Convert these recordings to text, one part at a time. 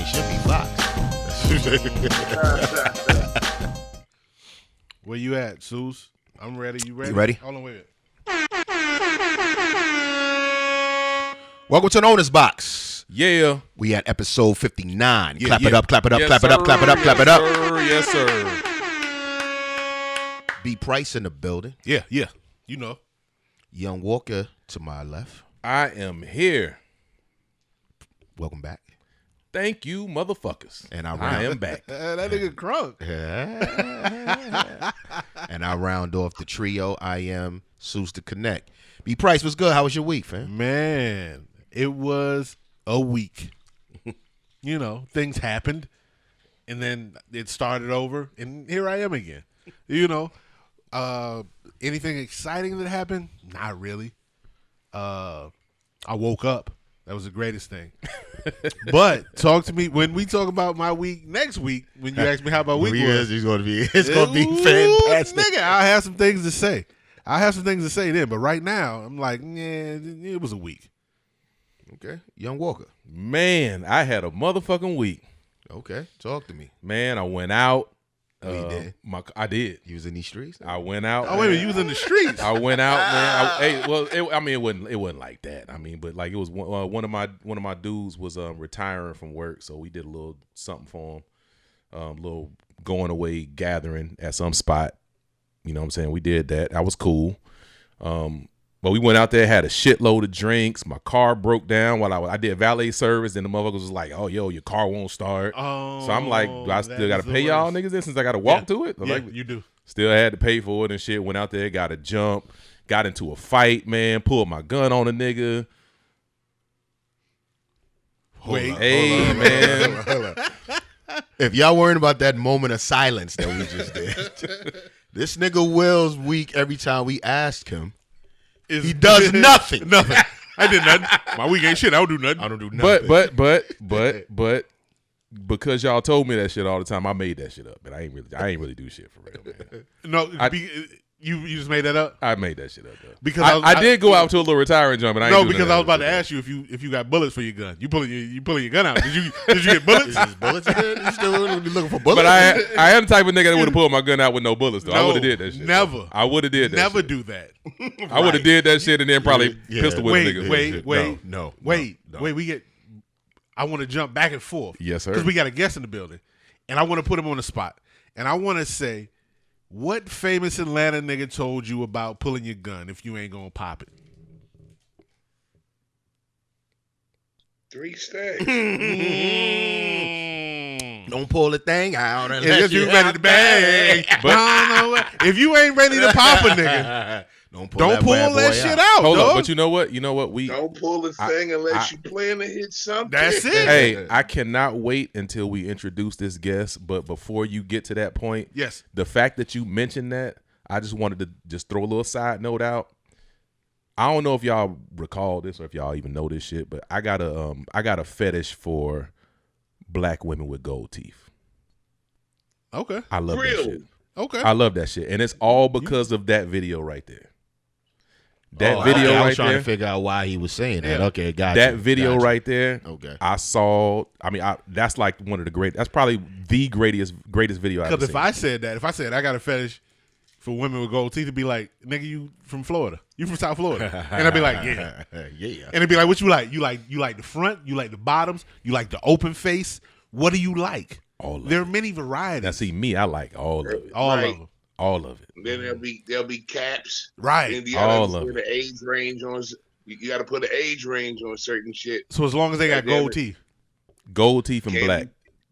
name should be Box. Where you at, Suze? I'm ready. You ready? You ready? Hold on, wait. Welcome to the Owner's Box. Yeah. We at episode 59. Yeah, clap yeah. it up, clap it up, Yes, clap it up, sir. clap it up, clap it up. Yes, sir. B. Price in the building. Yeah. You know. Young Walker to my left. I am here. Welcome back. Thank you, motherfuckers. And I am back. That nigga crunk. And I round off the trio. I am Suze to Connect. B. Price, what's good? How was your week, fam? Man, it was a week. You know, things happened, and then it started over, and here I am again. You know, anything exciting that happened? Not really. I woke up. That was the greatest thing. But talk to me when we talk about my week next week. When you ask me how my week was, it's gonna be fantastic. Nigga, I have some things to say. Then, but right now I'm like, it was a week. Okay, Young Walker. Man, I had a motherfucking week. Okay, talk to me. Man, I went out. You did? I did. You was in these streets? I went out. Oh wait a minute, you was in the streets. I went out, man. It wasn't like that. I mean, but like it was one of my dudes was retiring from work, so we did a little something for him, little going away gathering at some spot. You know what I'm saying? We did that. That was cool. But we went out there, had a shitload of drinks. My car broke down while I did valet service, and the motherfuckers was like, "Oh, yo, your car won't start." Oh, so I'm like, do I still got to pay y'all niggas this since I got to walk to it? Yeah, Like, you do. Still had to pay for it and shit. Went out there, got a jump, got into a fight, man. Pulled my gun on a nigga. Wait, Hold on. If y'all worrying about that moment of silence that we just did, this nigga Will's week every time we ask him, he does nothing. Nothing. I did nothing. My week ain't shit. I don't do nothing. I don't do nothing. But because y'all told me that shit all the time, I made that shit up. But I ain't really do shit for real, man. No, you just made that up? I made that shit up though. Because I did go out to a little retiring jump, and I ain't do because none I was of about that to shit. ask you if you got bullets for your gun. You pulling your gun out? Did you get bullets? Is this bullets again? You still looking for bullets? But I am the type of nigga that would have pulled my gun out with no bullets though. I would have did that shit. Never. I would have did that. Never shit. do that. I would have did that shit and then probably pistol whip niggas. Wait. I want to jump back and forth. Yes, sir. Because we got a guest in the building, and I want to put him on the spot, and I want to say, what famous Atlanta nigga told you about pulling your gun if you ain't gonna pop it? 3 stacks. Don't pull the thing out If you ready to bang. If you ain't ready to pop a nigga, don't pull that shit out. Hold dog. on, but you know what? Don't pull the thing unless you plan to hit something. That's it. Hey, I cannot wait until we introduce this guest. But before you get to that point, Yes. the fact that you mentioned that, I just wanted to just throw a little side note out. I don't know if y'all recall this or if y'all even know this shit, but I got a fetish for black women with gold teeth. Okay. I love that shit. Okay. I love that shit, and it's all because of that video right there. That video I right was trying there. to figure out why he was saying that. Yeah. Okay, got That you. video Got you. right there. Okay. I saw. I mean, that's like one of the great. That's probably the greatest video I've ever Because seen. if I said I got a fetish for women with gold teeth, it'd be like, nigga, you from Florida? You from South Florida? And I'd be like, yeah. Yeah. And it'd be like, what you like? You like the front? You like the bottoms? You like the open face? What do you like? All of There are many varieties. Now, see me, I like all of it. all Right. of them. All of it. Then there'll be caps. Right. And you All gotta of put the age range on. You got to put the age range on certain shit. So as long as they got Yeah, gold teeth. Gold teeth and Can't black.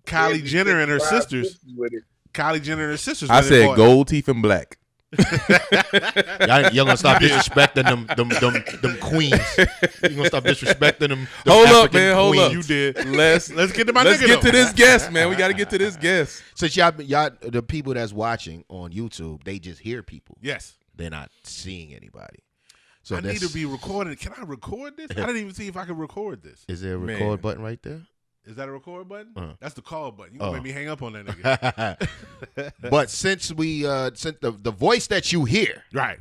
Kylie Jenner and her 55, sisters. 50 with it. Kylie Jenner and her sisters. I went and said bought- gold teeth and black. Y'all gonna stop disrespecting them queens. You gonna stop disrespecting them. Hold up, African man. Hold queens. up. You did. Let's get to my let's nigga, get though. to this guest, man. We got to get to this guest. Since y'all, the people that's watching on YouTube, they just hear people. Yes. They're not seeing anybody. So I need to be recorded. Can I record this? I didn't even see if I could record this. Is there a record Man. button right there? Is that a record button? Uh-huh. That's the call button. You Oh. gonna make me hang up on that nigga. But since we sent the voice that you hear, Right.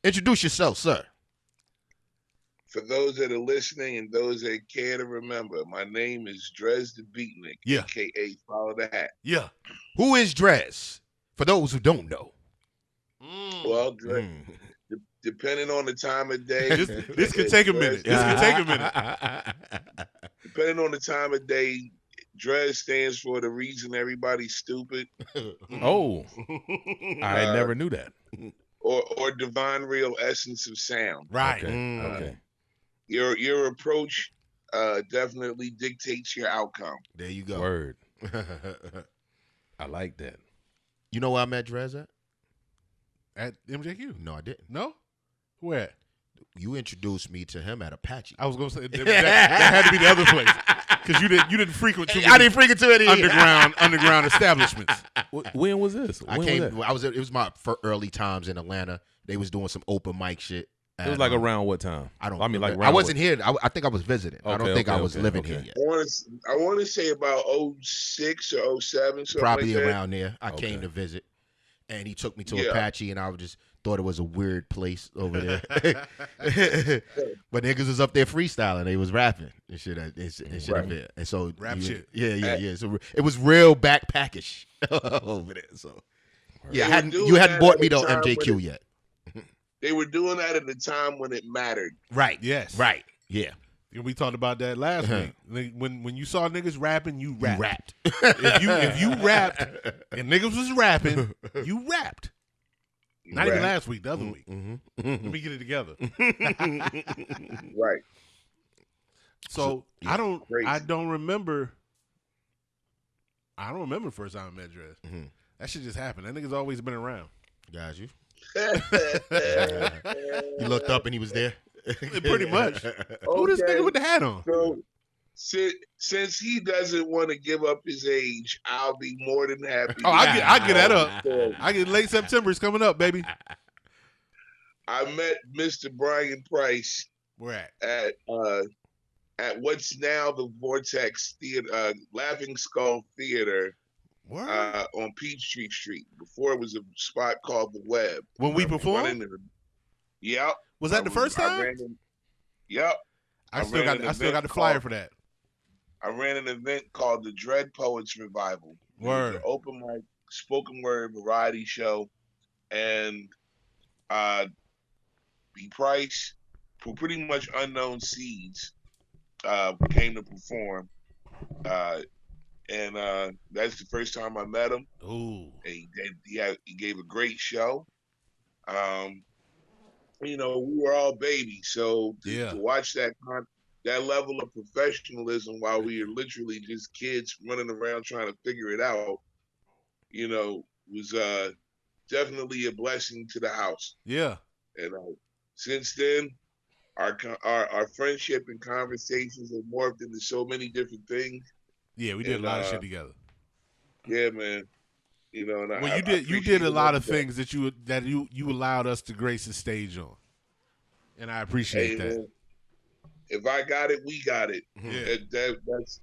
introduce yourself, sir. For those that are listening and those that care to remember, my name is Dres the B.E.A.T.N.I.K, Yeah. a.k.a. Follow the Hat. Yeah. Who is Dres? For those who don't know. Well, Dres, depending on the time of day. This could take a minute. This could take a minute. Depending on the time of day, Dres stands for the reason everybody's stupid. Oh, I never knew that. Or divine real essence of sound. Right. Okay. Your approach definitely dictates your outcome. There you go. Word. I like that. You know where I met Dres at? At MJQ? No, I didn't. No? Where? You introduced me to him at Apache. I was gonna say that had to be the other place because you didn't frequent too I didn't frequent to any underground establishments. When was this? I came. It was my early times in Atlanta. They was doing some open mic shit. It was like around what time? I don't. I mean, like I wasn't here. I think I was visiting. I don't think I was living here yet. I want to say about 06 or 07, something Probably like that. around there. I came to visit, and he took me to Apache, and I just thought it was a weird place over there. But niggas was up there freestyling. They was rapping and shit. Right. And so Rap shit. Yeah. So it was real backpackish over there. So yeah, you hadn't bought me to MJQ yet. They were doing that at the time when it mattered. Right. Yes. Right. Yeah. We talked about that last week. When you saw niggas rapping, you rapped. You rapped. if you rapped and niggas was rapping, you rapped. Not even last week, the other week. Let me get it together. Right. So yeah. I don't remember the first time I met Dres. That shit just happened. That nigga's always been around. Got you. You looked up and he was there. Pretty much. Who this nigga with the hat on? So since he doesn't want to give up his age, I'll be more than happy. Oh, I get that up. I get late September. It's coming up, baby. I met Mr. Brian Price. Where at what's now the Vortex Theater, Laughing Skull Theater. On Peachtree Street. Before it was a spot called the Web. When we performed? Yep. Was that the first time? Yep. I still got the flyer for that. I ran an event called the Dread Poets Revival. Word. An open mic, spoken word variety show. And B. Price, who pretty much unknown seeds, came to perform. And that's the first time I met him. Ooh. And he gave a great show. We were all babies, so to watch that level of professionalism while we are literally just kids running around trying to figure it out, was definitely a blessing to the house. Yeah. And since then, our friendship and conversations have morphed into so many different things. Yeah, we did a lot of shit together. Yeah, man. And you did a lot of things that you allowed us to grace the stage on, and I appreciate that. Man, if I got it, we got it. Yeah.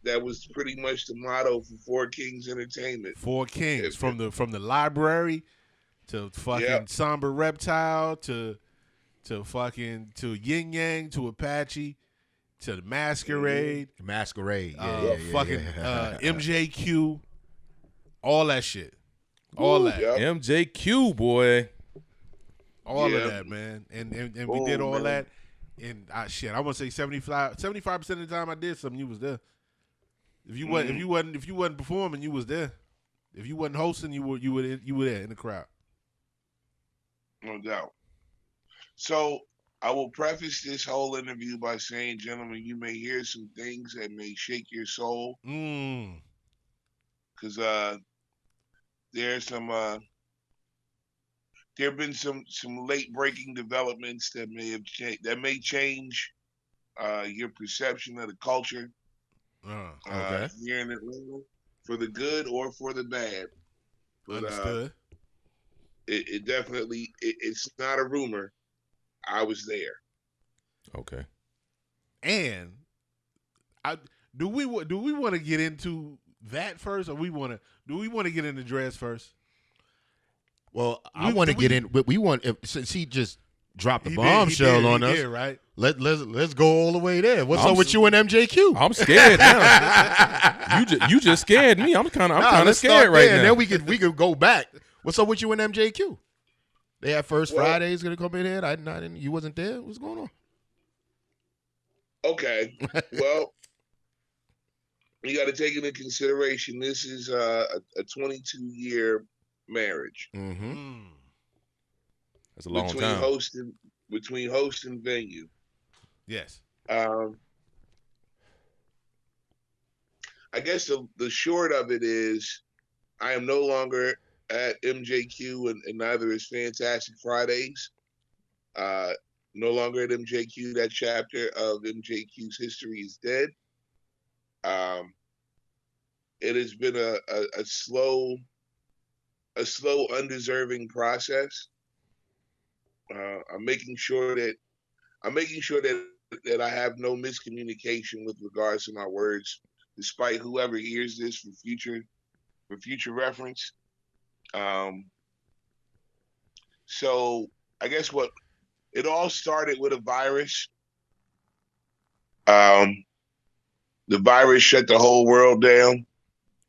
That was pretty much the motto for Four Kings Entertainment. Four Kings, from the library to fucking Somber Reptile to Yin Yang to Apache. To the Masquerade. Masquerade. MJQ. All that shit. All that. Yep. MJQ, boy. All of that, man. And we did all that. And I want to say 75% of the time I did something, you was there. If you wasn't performing, you was there. If you wasn't hosting, you were there in the crowd. No doubt. So I will preface this whole interview by saying, gentlemen, you may hear some things that may shake your soul. Because there have been some late breaking developments that may change your perception of the culture here in Atlanta, for the good or for the bad. But, understood. It definitely it's not a rumor. I was there. Okay. And do we want to get into that first, or do we want to get into Dres first? Well, I want to get in. We want, since he just dropped the bombshell on us, right? Let's go all the way there. What's up with you and MJQ? I'm scared now. you just scared me. I'm kind of scared right now. And then we could go back. What's up with you and MJQ? They had First Fridays gonna come in here. I didn't. You wasn't there. What's going on? Okay. Well, you got to take into consideration this is a 22-year marriage. Mm-hmm. That's a long time. Between host and venue. Yes. I guess the short of it is I am no longer at MJQ and neither is Fantastic Fridays. No longer at MJQ. That chapter of MJQ's history is dead. It has been a slow, undeserving process. I'm making sure that I have no miscommunication with regards to my words, despite whoever hears this for future reference. So I guess it all started with a virus. The virus shut the whole world down.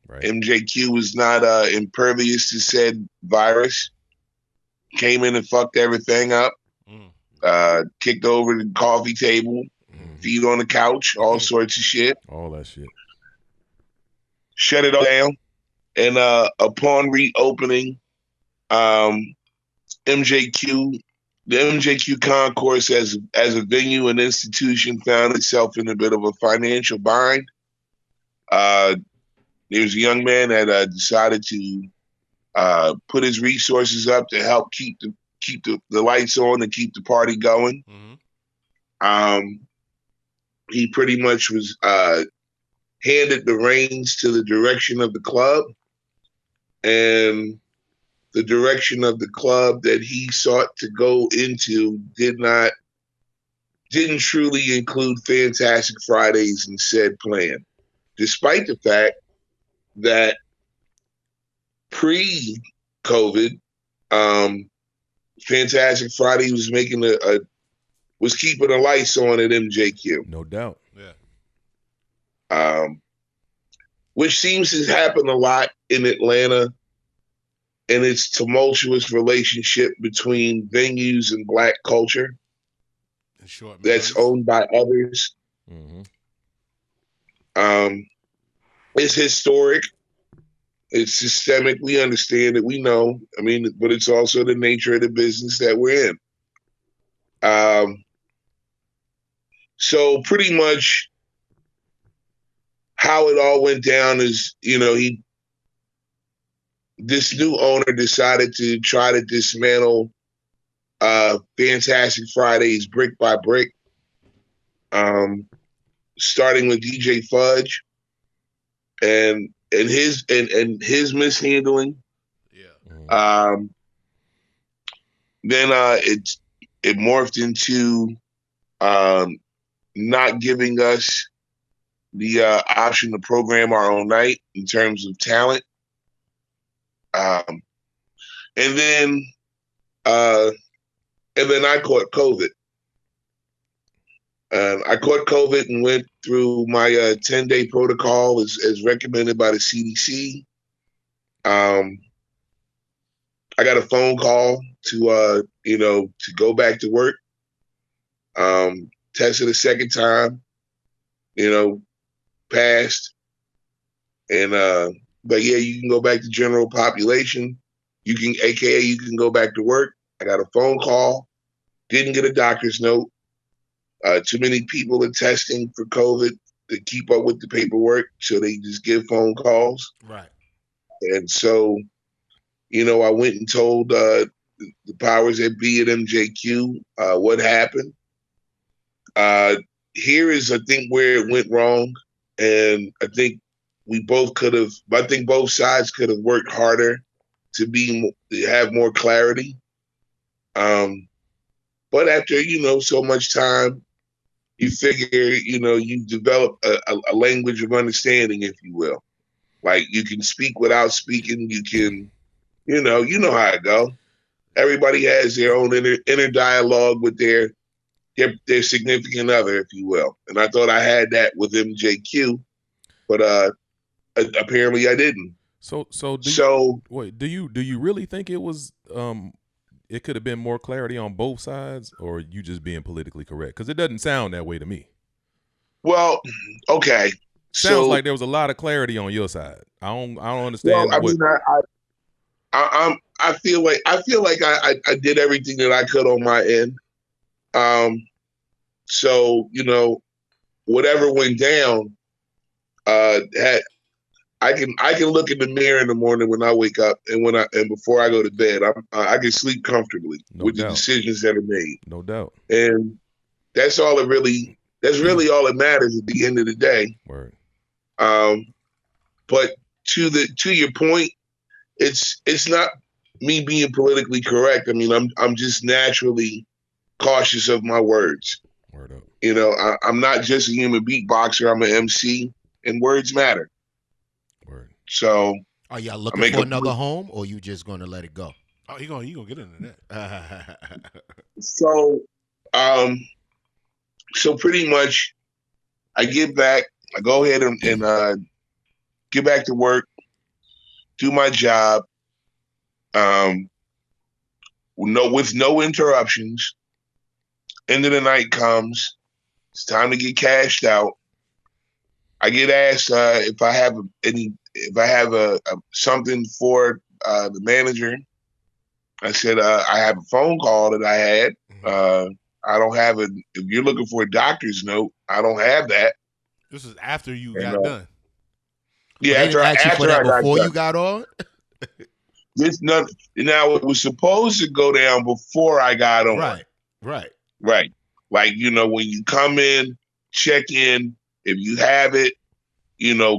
Right. MJQ was not impervious to said virus. Came in and fucked everything up. Kicked over the coffee table, feet on the couch, all sorts of shit. All that shit. Shut it all down. And upon reopening, MJQ, the MJQ concourse as a venue and institution found itself in a bit of a financial bind. There's a young man that decided to put his resources up to help keep the lights on and keep the party going. Mm-hmm. He pretty much was handed the reins to the direction of the club, and the direction of the club that he sought to go into didn't truly include Fantastic Fridays in said plan, despite the fact that pre-COVID, Fantastic Friday was making was keeping the lights on at MJQ. No doubt. Yeah. Which seems to happen a lot in Atlanta, and its tumultuous relationship between venues and Black culture that's owned by others. Mm-hmm. It's historic. It's systemic. We understand it. We know. I mean, but it's also the nature of the business that we're in. So pretty much how it all went down is, this new owner decided to try to dismantle Fantastic Fridays brick by brick, starting with DJ Fudge and his mishandling. Yeah. Then it morphed into not giving us the option to program our own night in terms of talent. And then I caught COVID. I caught COVID and went through my 10-day protocol as recommended by the CDC. I got a phone call to go back to work. Tested a second time, passed. And but yeah, you can go back to general population. You can go back to work. I got a phone call. Didn't get a doctor's note. Too many people are testing for COVID to keep up with the paperwork, so they just give phone calls. Right. And so, I went and told the powers that be at MJQ what happened. Here is, I think, where it went wrong, and I think both sides could have worked harder to have more clarity. But after, so much time, you figure, you develop a language of understanding, if you will. Like, you can speak without speaking. You can, you know how it go. Everybody has their own inner dialogue with their their significant other, if you will. And I thought I had that with MJQ, but apparently I didn't. So do you really think it was it could have been more clarity on both sides, or you just being politically correct? Because it doesn't sound that way to me. Well, okay. Sounds like there was a lot of clarity on your side. I don't understand. Well, I feel like I did everything that I could on my end. So whatever went down, I can look in the mirror in the morning when I wake up and before I go to bed, I can sleep comfortably with the decisions that are made. No doubt. And that's all that's really all that matters at the end of the day. Word. But to your point, it's not me being politically correct. I mean, I'm just naturally cautious of my words. Word up. I'm not just a human beatboxer. I'm an MC, and words matter. Word. So, are y'all looking for another home, or you just gonna let it go? Oh, you gonna get into that? So pretty much, I get back. I go ahead and get back to work, do my job, with no interruptions. End of the night comes. It's time to get cashed out. I get asked if I have something for the manager. I said I have a phone call that I had. I don't have if you're looking for a doctor's note, I don't have that. This is after you got done. Yeah, after I got before you got on. Now it was supposed to go down before I got on. Right. Like when you come in, check in. If you have it,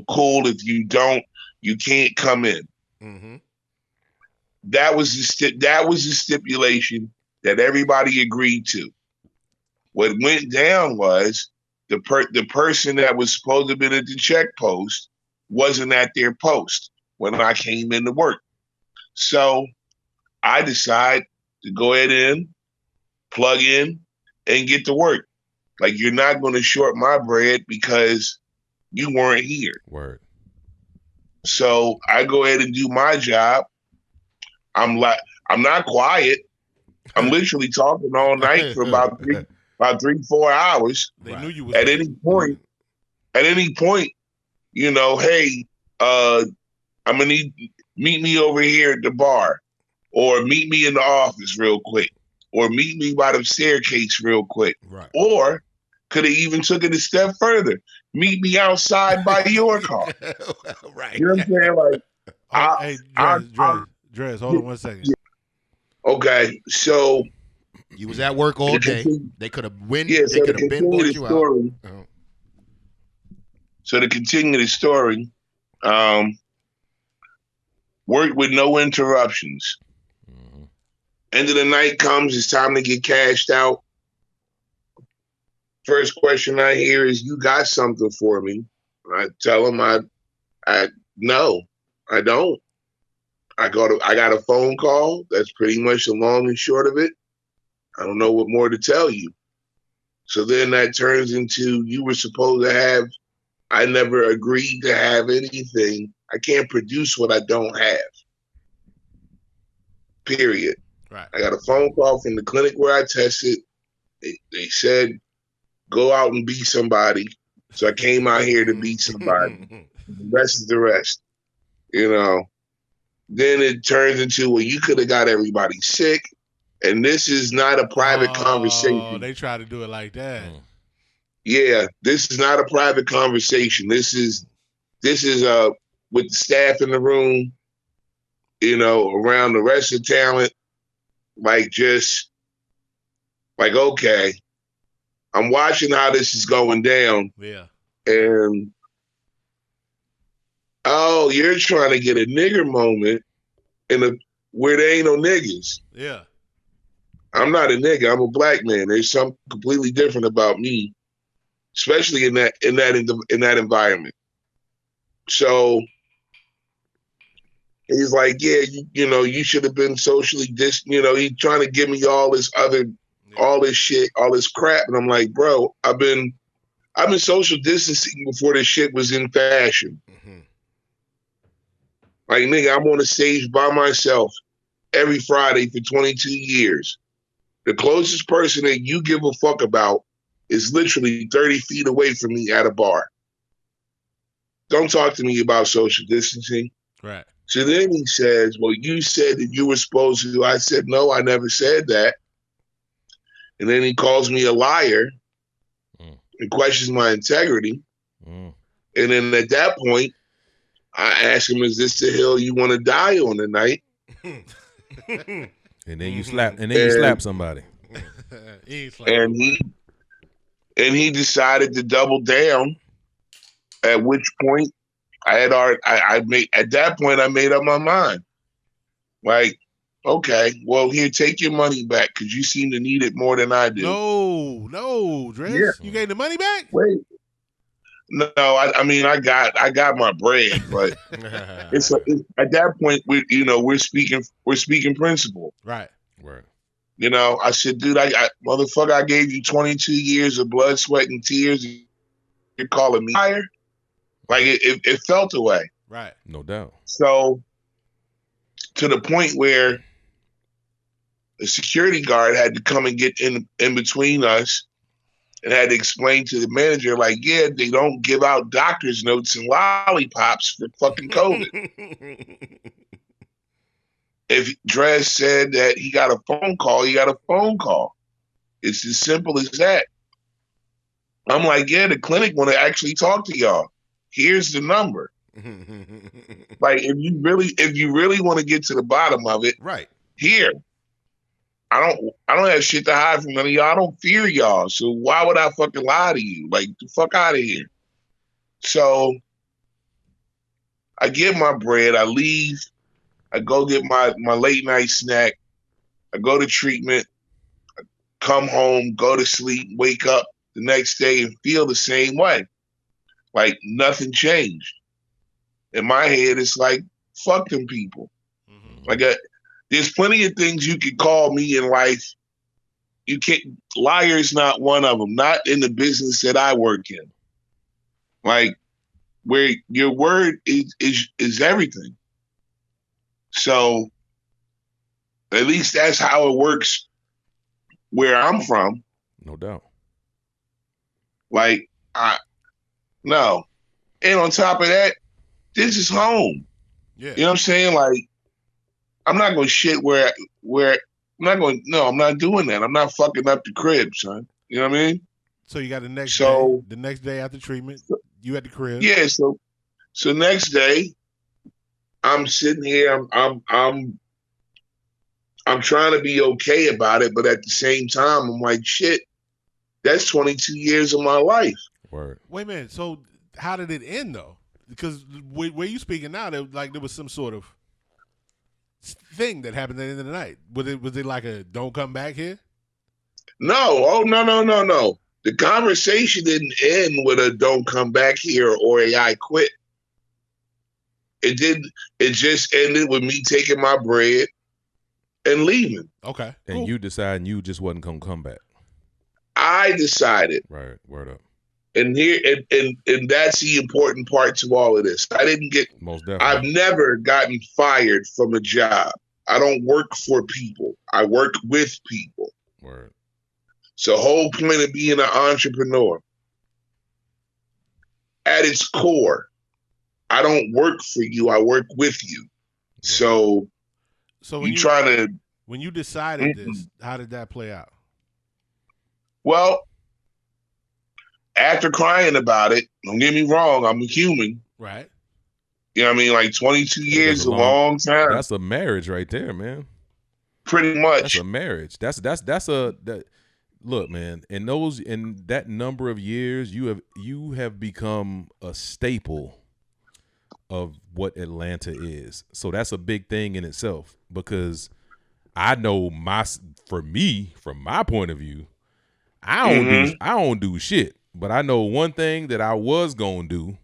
cool. If you don't, you can't come in. Mm-hmm. That was the stipulation that everybody agreed to. What went down was the person that was supposed to have been at the check post wasn't at their post when I came into work. So I decided to go ahead and plug in and get to work. Like, you're not going to short my bread because you weren't here. Word. So I go ahead and do my job. I'm not quiet. I'm literally talking all night for about 3-4 hours. They knew you was at any point, hey, I'm gonna need meet me over here at the bar, or meet me in the office real quick, or meet me by the staircase real quick. Right. Or could have even took it a step further. Meet me outside by your car. Right. You know what I'm saying? Like, Dres, hold on 1 second. Okay, so you was at work all day. They could have been you out. Oh. So to continue the story, worked with no interruptions. Mm-hmm. End of the night comes, it's time to get cashed out. First question I hear is, "You got something for me?" I tell them, I no, I don't. I got a phone call. That's pretty much the long and short of it. I don't know what more to tell you. So then that turns into, you were supposed to have, I never agreed to have anything. I can't produce what I don't have. Period. Right. I got a phone call from the clinic where I tested. They said, go out and be somebody. So I came out here to be somebody. The rest is the rest. Then it turns into, well, you could have got everybody sick. And this is not a private conversation. Oh, they try to do it like that. Yeah, this is not a private conversation. This is with the staff in the room, around the rest of the talent, okay, I'm watching how this is going down. Yeah. And, oh, you're trying to get a nigger moment where there ain't no niggas. Yeah. I'm not a nigga. I'm a black man. There's something completely different about me, especially in that environment. So he's like, yeah, you should have been socially distant. He's trying to give me all this other all this shit, all this crap. And I'm like, bro, I've been social distancing before this shit was in fashion. Mm-hmm. Like, nigga, I'm on a stage by myself every Friday for 22 years. The closest person that you give a fuck about is literally 30 feet away from me at a bar. Don't talk to me about social distancing. Right. So then he says, well, you said that you were supposed to. I said, no, I never said that. And then he calls me a liar and questions my integrity. And then at that point, I ask him, is this the hill you want to die on tonight? And then you slap somebody. And he decided to double down, at which point I made up my mind. Like, okay, well, here, take your money back because you seem to need it more than I do. No, Dres. Yeah. You gave the money back? Wait. No, I mean, I got my bread, but it's at that point we're speaking principle. Right. You know, I said, dude, motherfucker, I gave you 22 years of blood, sweat, and tears. You're calling me liar? Like it felt away. Right. No doubt. So to the point where the security guard had to come and get in between us and had to explain to the manager, like, yeah, they don't give out doctor's notes and lollipops for fucking COVID. If Dres said that he got a phone call, he got a phone call. It's as simple as that. I'm like, yeah, the clinic want to actually talk to y'all. Here's the number. Like, if you really want to get to the bottom of it, right here. I don't have shit to hide from none of y'all. I don't fear y'all. So why would I fucking lie to you? Like, the fuck out of here. So I get my bread, I leave, I go get my late night snack, I go to treatment, I come home, go to sleep, wake up the next day and feel the same way. Like nothing changed. In my head, it's like, fuck them people. Mm-hmm. Like, there's plenty of things you could call me in life. You can't. Liar's not one of them. Not in the business that I work in. Like, where your word is everything. So, at least that's how it works where I'm from. No doubt. Like, no. And on top of that, this is home. Yeah. You know what I'm saying? Like, I'm not going to shit where I'm not doing that. I'm not fucking up the crib, son. You know what I mean? So you got the next day after treatment, you at the crib. Yeah. So next day, I'm sitting here. I'm trying to be okay about it, but at the same time, I'm like, shit. That's 22 years of my life. Word. Wait a minute. So how did it end though? Because where you speaking now, there was some sort of thing that happened at the end of the night. Was it like a don't come back here? No. Oh, no. The conversation didn't end with a don't come back here or a I quit. It just ended with me taking my bread and leaving. Okay. And cool. You deciding you just wasn't gonna come back. I decided. Right. Word up. And and that's the important part to all of this. I didn't get. Most definitely. I've never gotten fired from a job. I don't work for people. I work with people. Word. So the whole point of being an entrepreneur, at its core, I don't work for you. I work with you. So when you decided this, how did that play out? Well, after crying about it, don't get me wrong, I'm a human. Right. You know what I mean? Like 22 years is a long time. That's a marriage right there, man. Pretty much. That's a marriage. Look, man, in that number of years, you have become a staple of what Atlanta is. So that's a big thing in itself, because I know from my point of view, I don't do shit. But I know one thing that I was gonna do,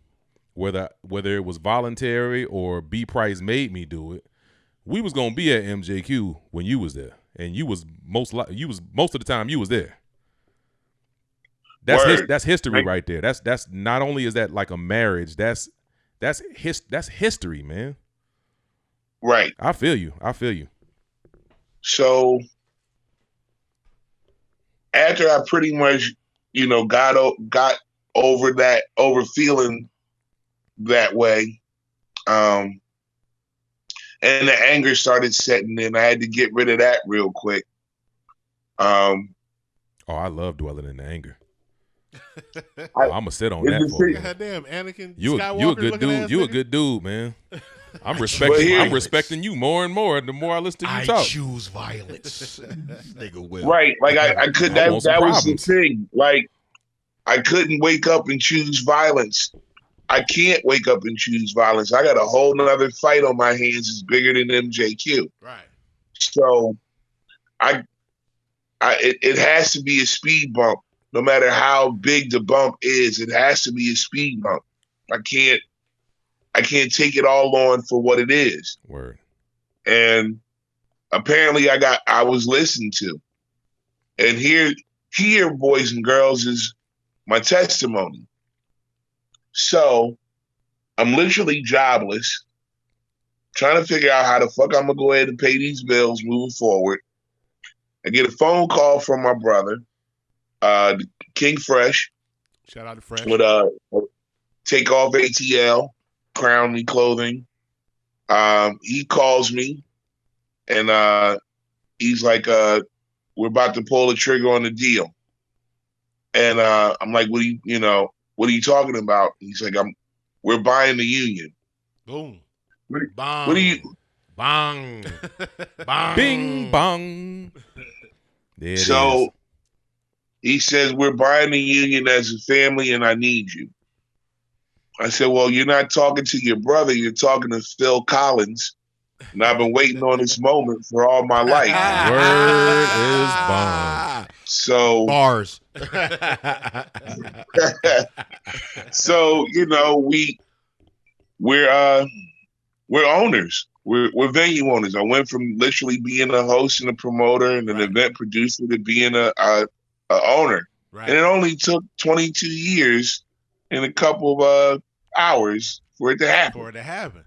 whether it was voluntary or B Price made me do it. We was gonna be at MJQ when you was there, and you was most of the time you was there. That's history right there. That's not only is that like a marriage. That's history, man. Right. I feel you. So after I pretty much, got over feeling that way, and the anger started setting in. I had to get rid of that real quick. I love dwelling in the anger. I'm gonna sit on that for you. Goddamn, Anakin. You a good dude. You a good dude, man. I'm respecting you more and more the more I listen to you talk. I choose violence. Nigga will. Right. Like I could that was the thing. Like I couldn't wake up and choose violence. I can't wake up and choose violence. I got a whole nother fight on my hands that's bigger than MJQ. Right. So it has to be a speed bump. No matter how big the bump is, it has to be a speed bump. I can't take it all on for what it is. Word. And apparently I was listened to. And here, boys and girls, is my testimony. So I'm literally jobless, trying to figure out how the fuck I'm gonna go ahead and pay these bills moving forward. I get a phone call from my brother, King Fresh. Shout out to Fresh. With Takeoff ATL, Crown Me Clothing. He calls me and he's like, we're about to pull the trigger on the deal. And I'm like, what are you talking about? He's like, we're buying the union. Boom. Bong. What do you bong. Bong. Bing bong. There it is. He says, we're buying the union as a family and I need you. I said, well, you're not talking to your brother. You're talking to Phil Collins. And I've been waiting on this moment for all my life. Word is bond. So bars. So, we're owners. We're venue owners. I went from literally being a host and a promoter and an event producer to being a owner. Right. And it only took 22 years and a couple of hours for it to happen.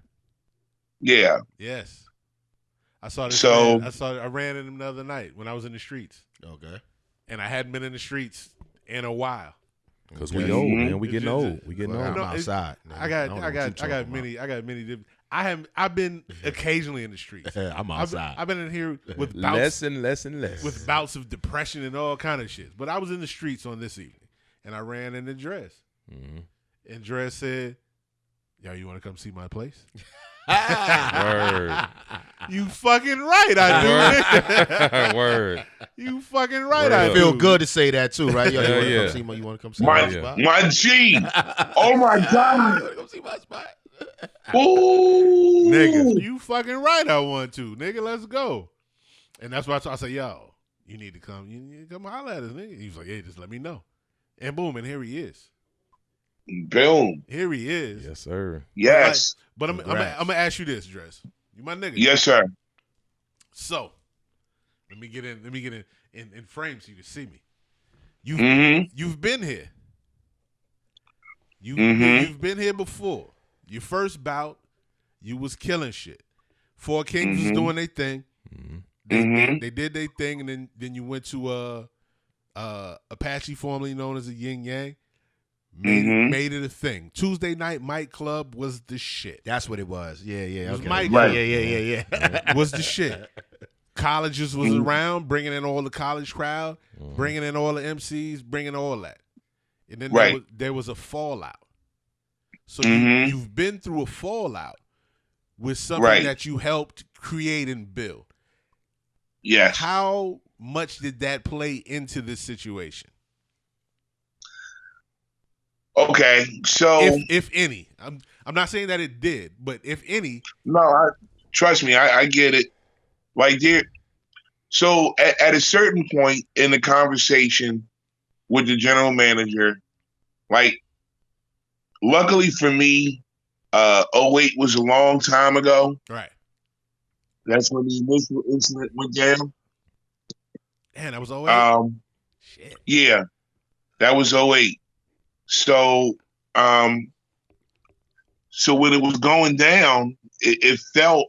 Yeah. Yes. I saw this. So I ran into him the other night when I was in the streets. Okay. And I hadn't been in the streets in a while. Because we old, man. We getting old. I'm outside. I got many. I've been occasionally in the streets. I'm outside. I've been in here with bouts, less and less. with bouts of depression and all kind of shit. But I was in the streets on this evening, and I ran into Dres. Mm-hmm. And Dres said, "Yo, you want to come see my place?" Word. You fucking right, I do. Word. You fucking right, Word. I do. Feel good to say that too, right? Yo, you want to come see my spot? My G. Oh my God. You want to come see my spot? Ooh. Nigga, you fucking right, I want to. Nigga, let's go. And that's why I said, yo, you need to come. You need to come holler at us, nigga. He was like, hey, just let me know. And boom, and here he is. Boom. Here he is. Yes, sir. Yes. But I'm gonna ask you this, Dres. You my nigga. Yes, sir. So let me get in frame so you can see me. You've been here. You've been here before. Your first bout, you was killing shit. Four Kings was doing their thing. They did their thing, and then you went to Apache, formerly known as a Yin Yang. Made it a thing. Tuesday Night Mike Club was the shit. That's what it was. Yeah. It was okay. Mike. Right. Yeah. Was the shit. Colleges was around, bringing in all the college crowd, bringing in all the MCs, bringing all that. And then there was a fallout. So you've been through a fallout with something that you helped create and build. Yes. How much did that play into this situation? Okay, so if any, I'm not saying that it did, but if any. No, trust me, I get it. Like there, so at a certain point in the conversation with the general manager, like, luckily for me, 08 was a long time ago. Right. That's when the initial incident went down. Man, that was 08? Shit. Yeah, that was 08. So, so when it was going down, it felt,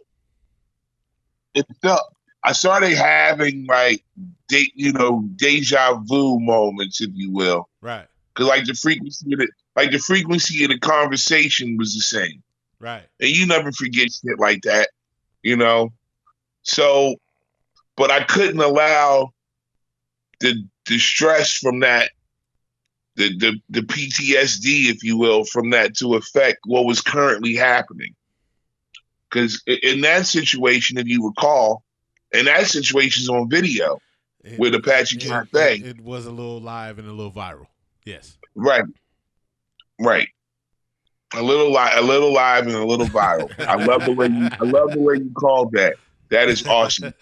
I started having like, deja vu moments, if you will. Right. Because like the frequency of the conversation was the same. Right. And you never forget shit like that, you know? So, but I couldn't allow the stress from that, the PTSD, if you will, from that to affect what was currently happening. Because in that situation, if you recall, and that situation's on video with Apache Cafe. It was a little live and a little viral. Yes. Right. Right. A little live and a little viral. I love the way you called that. That is awesome.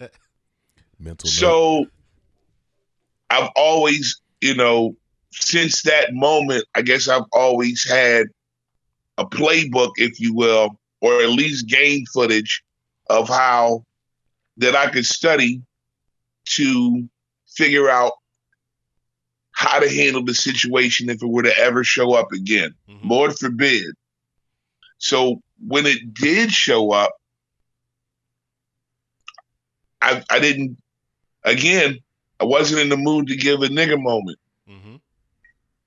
Mental so note. I've always, since that moment, I guess I've always had a playbook, if you will, or at least gained footage of how that I could study to figure out how to handle the situation if it were to ever show up again. Mm-hmm. Lord forbid. So when it did show up, I didn't, again, I wasn't in the mood to give a nigga moment. Mm-hmm.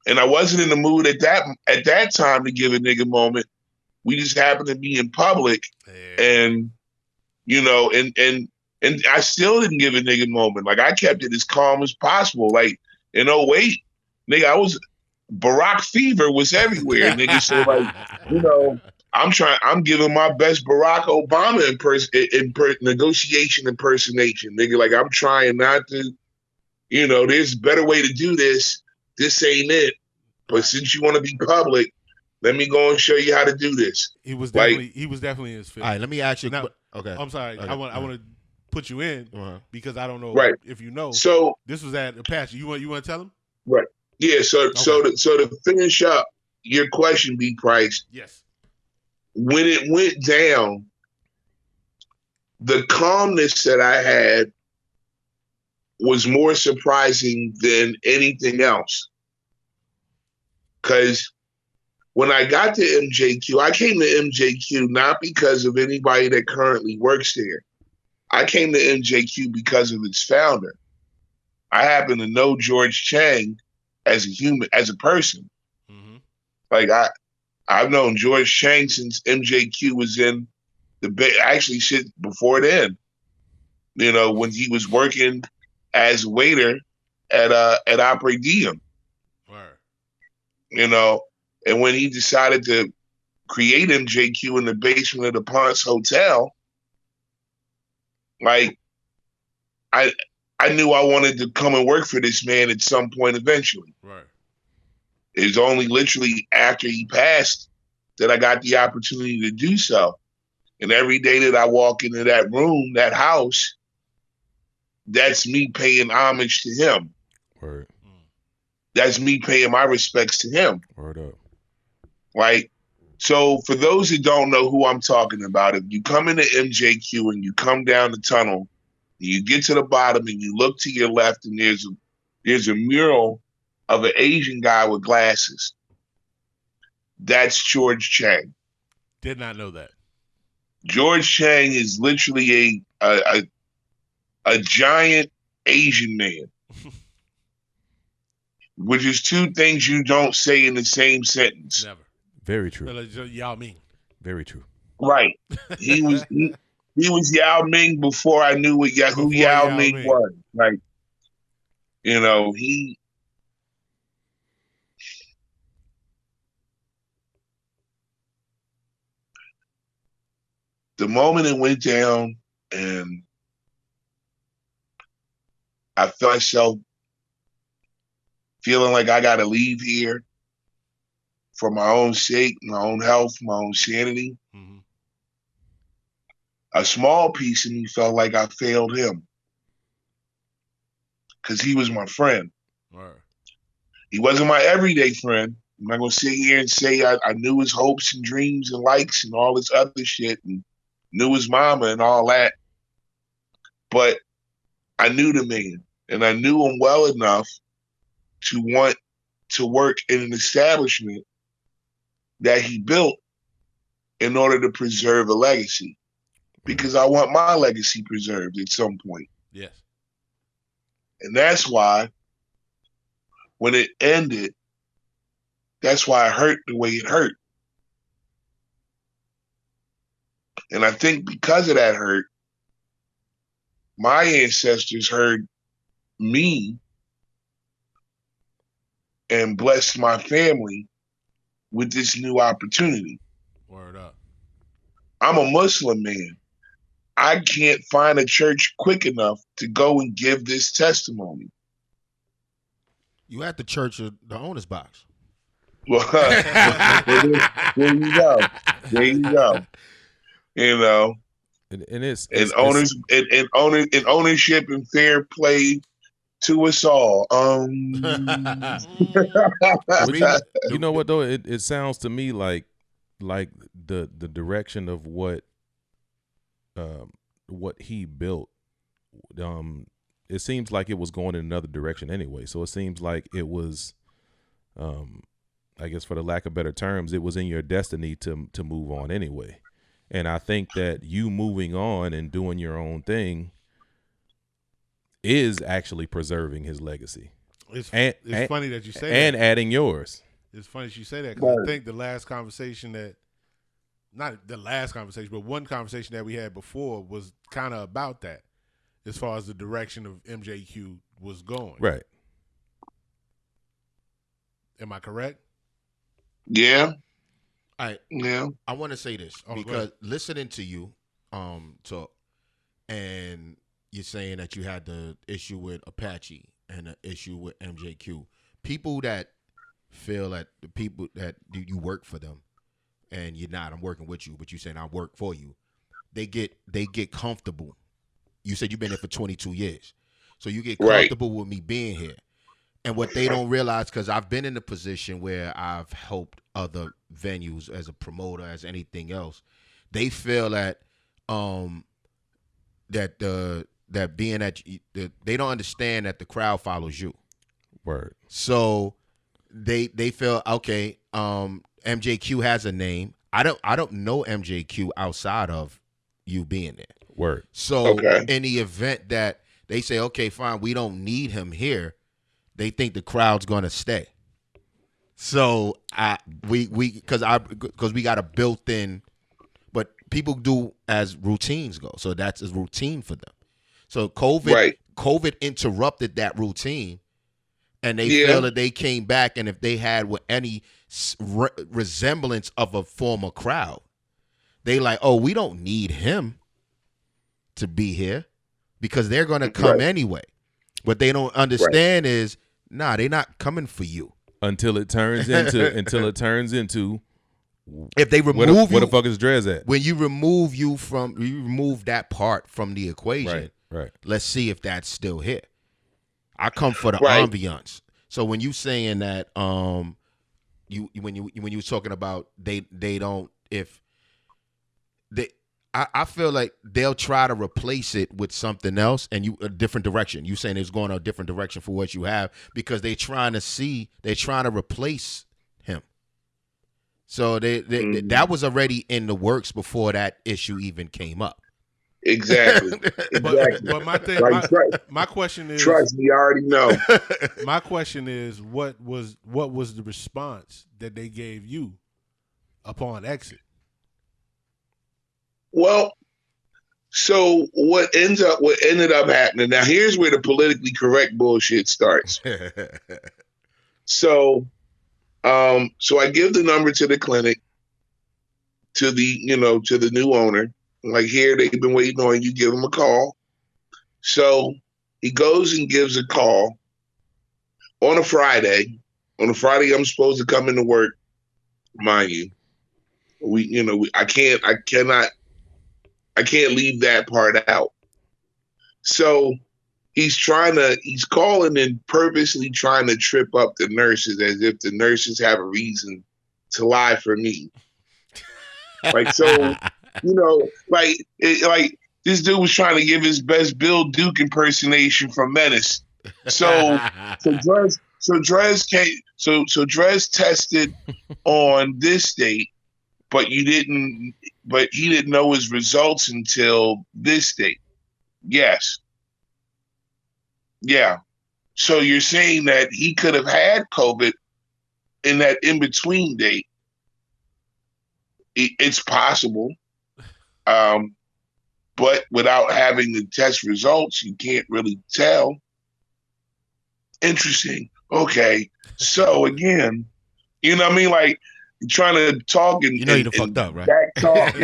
And I wasn't in the mood at that time to give a nigga moment. We just happened to be in public, and and I still didn't give a nigga moment. Like, I kept it as calm as possible. Like, in 08, nigga, Barack fever was everywhere, nigga. So like, I'm giving my best Barack Obama negotiation impersonation, nigga. Like, I'm trying not to, there's a better way to do this. This ain't it. But since you want to be public, let me go and show you how to do this. He was definitely in his field. All right, let me ask you. Now, okay. I'm sorry. Okay. I want to put you in because I don't know if you know. So this was at Apache. You want to tell him? Right. Yeah. So to finish up your question, B. Price. Yes. When it went down, the calmness that I had was more surprising than anything else. Because when I got to MJQ, I came to MJQ not because of anybody that currently works there. I came to MJQ because of its founder. I happen to know George Chang as a human, as a person. Mm-hmm. Like, I've known George Chang since MJQ was in actually shit before then. When he was working as a waiter at Opry Diem. Right. And when he decided to create MJQ in the basement of the Ponce Hotel, like, I knew I wanted to come and work for this man at some point eventually. Right. It was only literally after he passed that I got the opportunity to do so. And every day that I walk into that room, that house, that's me paying homage to him. Word. That's me paying my respects to him. Word up. Like, so for those who don't know who I'm talking about, if you come into MJQ and you come down the tunnel, and you get to the bottom and you look to your left, and there's a mural of an Asian guy with glasses. That's George Chang. Did not know that. George Chang is literally a giant Asian man. Which is two things you don't say in the same sentence. Never. Very true. Yao Ming. Very true. Right. He was Yao Ming before I knew who Yao Ming was. Like, he. The moment it went down and I felt myself feeling like I got to leave here for my own sake, my own health, my own sanity. Mm-hmm. A small piece of me felt like I failed him because he was my friend. Right. He wasn't my everyday friend. I'm not going to sit here and say I knew his hopes and dreams and likes and all this other shit and knew his mama and all that. But I knew the man. And I knew him well enough to want to work in an establishment that he built in order to preserve a legacy. Because I want my legacy preserved at some point. Yes. And that's why when it ended, that's why it hurt the way it hurt. And I think because of that hurt, my ancestors heard me and blessed my family with this new opportunity. Word up. I'm a Muslim man. I can't find a church quick enough to go and give this testimony. You at the church of the owner's box. Well, there you go. There you go. You know, and ownership and fair play to us all. You know what though? It sounds to me like the direction of what he built. It seems like it was going in another direction anyway. So it seems like it was, I guess for the lack of better terms, it was in your destiny to move on anyway. And I think that you moving on and doing your own thing is actually preserving his legacy. It's funny that you say and that. adding yours. It's funny that you say that because I think the last conversation not the last conversation, but one conversation that we had before was kind of about that as far as the direction of MJQ was going. Right. Am I correct? Yeah. I want to say this because listening to you talk, and you're saying that you had the issue with Apache and the issue with MJQ. People that feel that the people that you work for them, and you're not. I'm working with you, but you saying I work for you. They get comfortable. You said you've been there for 22 years, so you get comfortable with me being here. And what they don't realize, because I've been in a position where I've helped other venues as a promoter, as anything else, they feel that that being that they don't understand that the crowd follows you. Word. So they feel okay. MJQ has a name. I don't know MJQ outside of you being there. Word. So in the event that they say, okay, fine, we don't need him here, they think the crowd's gonna stay. So we got a built-in, but people do as routines go. So that's a routine for them. So COVID interrupted that routine, and they feel that they came back, and if they had any resemblance of a former crowd, they like, oh, we don't need him to be here because they're gonna come anyway. What they don't understand is, they're not coming for you until it turns into. If they remove where the fuck is Dres at? When you remove that part from the equation, right. Let's see if that's still here. I come for the ambiance. So when you saying that, when you were talking about they don't, if they, I feel like they'll try to replace it with something else and a different direction. You saying it's going a different direction for what you have because they're trying to replace him. So that was already in the works before that issue even came up. Exactly. But my thing, my question is, trust me, I already know. My question is, what was the response that they gave you upon exit? Well, so what ended up happening. Now, here's where the politically correct bullshit starts. So I give the number to the clinic, to the new owner. Like, here, they've been waiting on you, give them a call. So he goes and gives a call on a Friday. On a Friday, I'm supposed to come into work, mind you. I can't leave that part out. So he's calling and purposely trying to trip up the nurses as if the nurses have a reason to lie for me. Like, so, like this dude was trying to give his best Bill Duke impersonation from Menace. So Dres tested on this date, but he didn't know his results until this date. Yes. Yeah. So you're saying that he could have had COVID in that in-between date. It's possible. But without having the test results, you can't really tell. Interesting. Okay. So again, you know what I mean? Like trying to talk and you done fucked up, right? Back talk.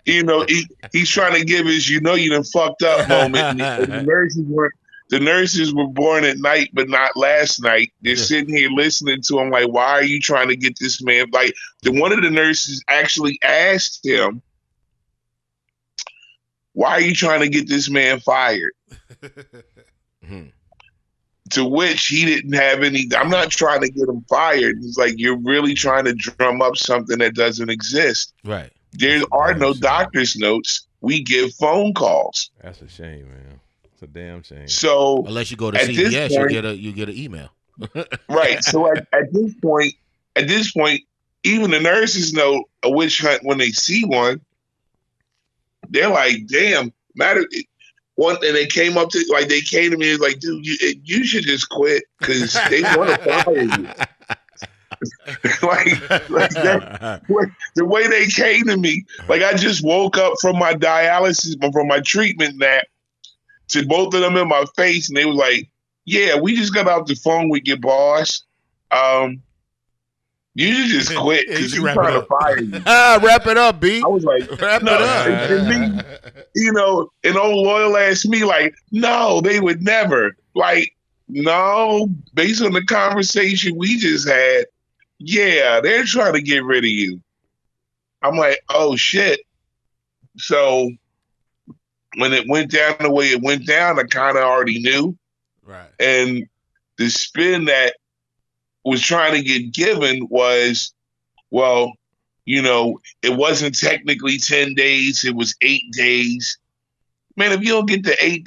He's trying to give his you done fucked up moment. And the nurses were born at night, but not last night. They're sitting here listening to him like, why are you trying to get this man? Like one of the nurses actually asked him, why are you trying to get this man fired? To which he didn't have any. I'm not trying to get him fired. He's like, you're really trying to drum up something that doesn't exist. Right. There are no doctor's notes. We give phone calls. That's a shame, man. It's a damn shame. So unless you go to CVS, you get an email. Right. So at this point, even the nurses know a witch hunt when they see one. They're like, damn, matter. And they came to me and like, dude, you should just quit because they want to fire you. The way they came to me, like I just woke up from my dialysis, from my treatment nap, to both of them in my face, and they were like, yeah, we just got off the phone with your boss. You should just quit because he's trying to fire you. Wrap it up, B. I was like, wrap it up. And me, and old loyal ass me, like, no, they would never. Like, no, based on the conversation we just had, yeah, they're trying to get rid of you. I'm like, oh shit. So when it went down the way it went down, I kind of already knew. Right. And the spin that was trying to get given was, well, it wasn't technically 10 days, it was 8 days. Man, if you don't get the 8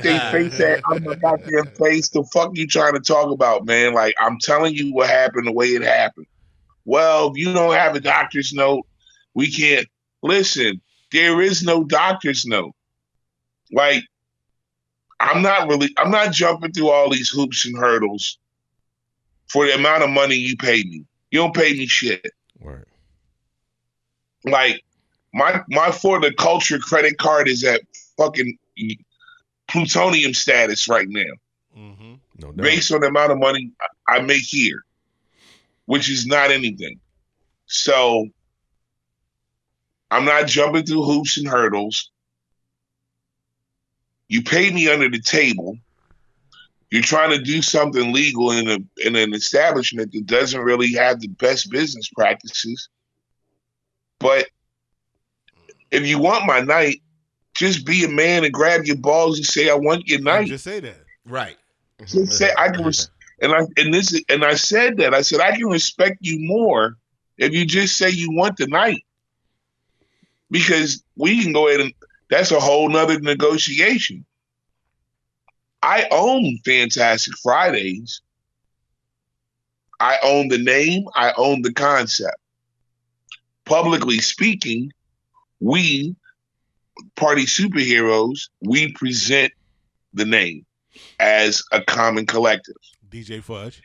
day face out of my goddamn face, the fuck you trying to talk about, man? Like, I'm telling you what happened the way it happened. Well, if you don't have a doctor's note, we can't. Listen, there is no doctor's note. Like, I'm not jumping through all these hoops and hurdles for the amount of money you pay me. You don't pay me shit. Right. Like, my For the Culture credit card is at fucking plutonium status right now. Mm-hmm. No doubt. Based on the amount of money I make here, which is not anything. So I'm not jumping through hoops and hurdles. You pay me under the table. You're trying to do something legal in an establishment that doesn't really have the best business practices. But if you want my night, just be a man and grab your balls and say, I want your night. Just say that. Right. Just say, I said that. I said, I can respect you more if you just say you want the night. Because we can go ahead and that's a whole nother negotiation. I own Fantastic Fridays. I own the name. I own the concept. Publicly speaking, we, Party Superheroes, we present the name as a common collective. DJ Fudge.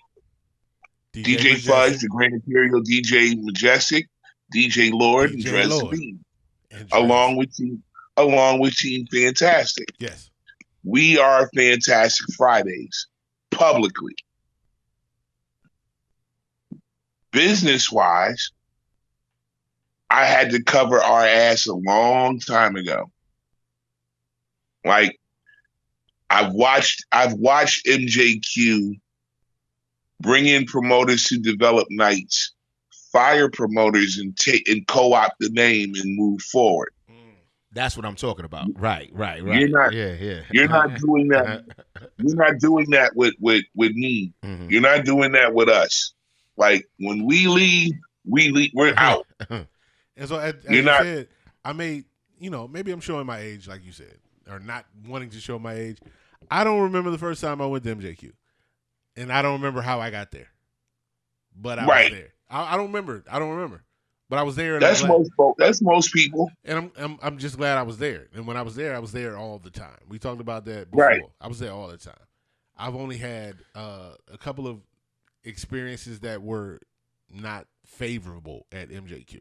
DJ Fudge, the Grand Imperial DJ Majestic, DJ Lord, and Dres B. Along with Team Fantastic. Yes. We are Fantastic Fridays, publicly. Business-wise, I had to cover our ass a long time ago. Like, I've watched MJQ bring in promoters to develop nights, fire promoters, and co-opt the name and move forward. That's what I'm talking about. Right. You're not doing that. You're not doing that with me. Mm-hmm. You're not doing that with us. Like, when we leave, we're out. And so, as you said, I made, maybe I'm showing my age, like you said. or not wanting to show my age. I don't remember the first time I went to MJQ, and I don't remember how I got there, but I was there. I don't remember. But I was there, and that's most people. And I'm just glad I was there. And when I was there all the time. We talked about that before. Right. I was there all the time. I've only had a couple of experiences that were not favorable at MJQ.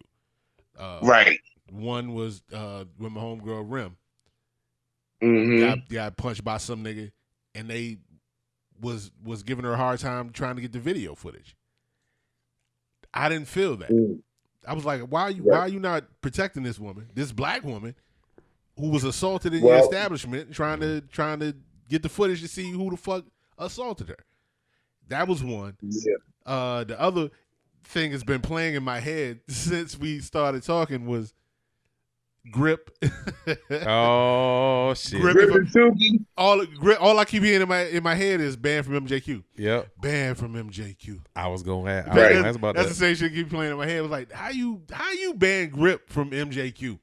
Right. One was with my homegirl Rim. Mm-hmm. Got punched by some nigga, and they was giving her a hard time trying to get the video footage. I didn't feel that. I was like, why are you not protecting this woman, this black woman, who was assaulted in your establishment, trying to get the footage to see who the fuck assaulted her? That was one. Yeah. The other thing that's been playing in my head since we started talking was Grip. Oh shit! Grip and Suki. All I keep hearing in my head is banned from MJQ. Yep. Banned from MJQ. I was gonna ask. Right. That's the same shit keep playing in my head. It was like, how you ban Grip from MJQ?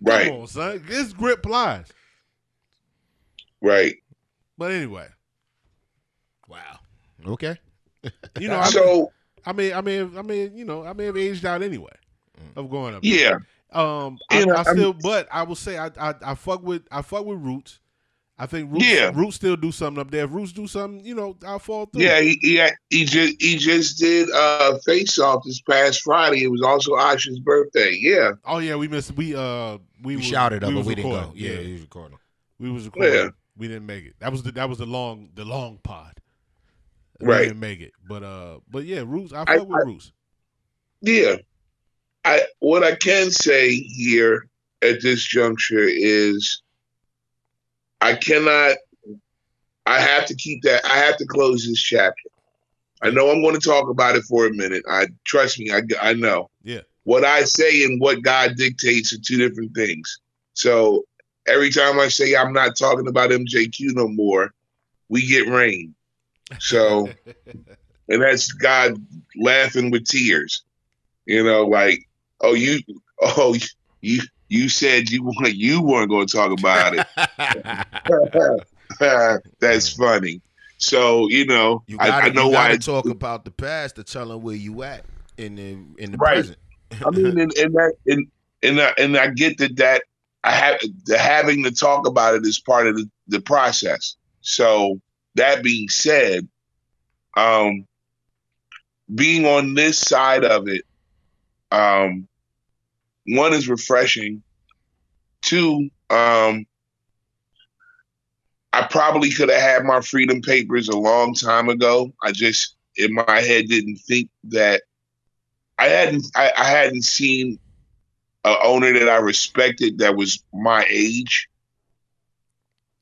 Right. Come on, son. This Grip plies. Right. But anyway. Wow. Okay. You know, I may have aged out anyway of going up. Yeah. But I will say I fuck with Roots. I think Roots still do something up there. If Roots do something, I'll fall through. Yeah, he just did Face Off this past Friday. It was also Asha's birthday. Yeah. Oh yeah, we shouted up, but we didn't go. Yeah, he was recording. We was recording. Yeah. We didn't make it. That was the long pod. Right. We didn't make it. But yeah, Roots. I fuck with Roots. Yeah. What I can say here at this juncture is I have to keep that. I have to close this chapter. I know I'm going to talk about it for a minute. Trust me, I know. Yeah. What I say and what God dictates are two different things. So every time I say I'm not talking about MJQ no more, we get rain. So, and that's God laughing with tears. Like, you said you weren't going to talk about it. That's funny. So I know why to talk about the past to tell them where you at in the right. present. I mean, and I get that having to talk about it is part of the process. So that being said, being on this side of it, one is refreshing. Two, I probably could have had my freedom papers a long time ago. I just in my head didn't think that I hadn't seen an owner that I respected that was my age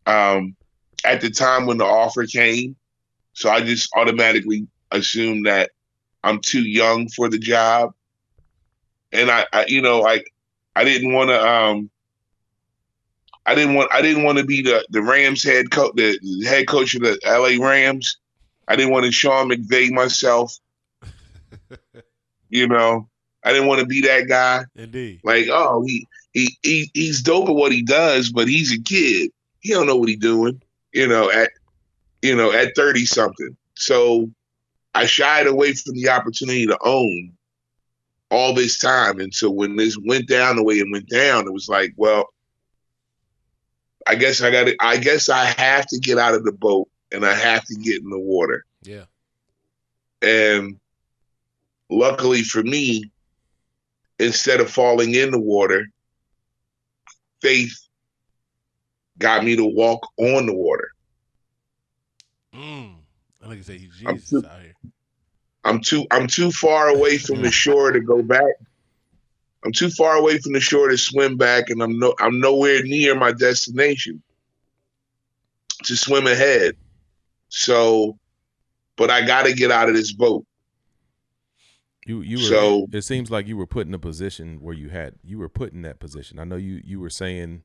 at the time when the offer came. So I just automatically assumed that I'm too young for the job. And I didn't want to I didn't want to be the Rams head coach, the head coach of the LA Rams. I didn't want to Sean McVay myself. I didn't want to be that guy. Indeed. Like, oh, he's dope at what he does, but he's a kid. He don't know what he's doing. At 30 something. So I shied away from the opportunity to own all this time. And so when this went down the way it went down, it was like, well, I guess I have to get out of the boat and I have to get in the water. Yeah. And luckily for me, instead of falling in the water, faith got me to walk on the water. I like to say he's Jesus out here. I'm too far away from the shore to go back. I'm too far away from the shore to swim back, and I'm nowhere near my destination to swim ahead. So, but I got to get out of this boat. It seems like you were put in a position where you were put in that position. I know you were saying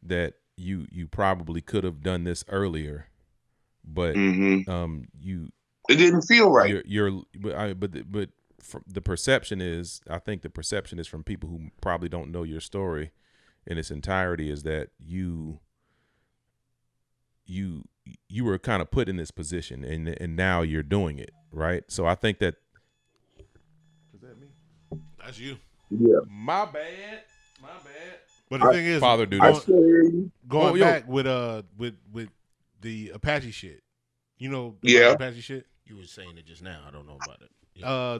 that you probably could have done this earlier, but it didn't feel right. But the perception is, I think the perception is from people who probably don't know your story, in its entirety is that you were kind of put in this position, and now you're doing it, right? So I think that. Is that me? That's you. Yeah. My bad. But the thing is, Father do I this. still hear you. Going back with the Apache shit. You know the Yeah. Apache shit? You were saying it just now. I don't know about it. Yeah.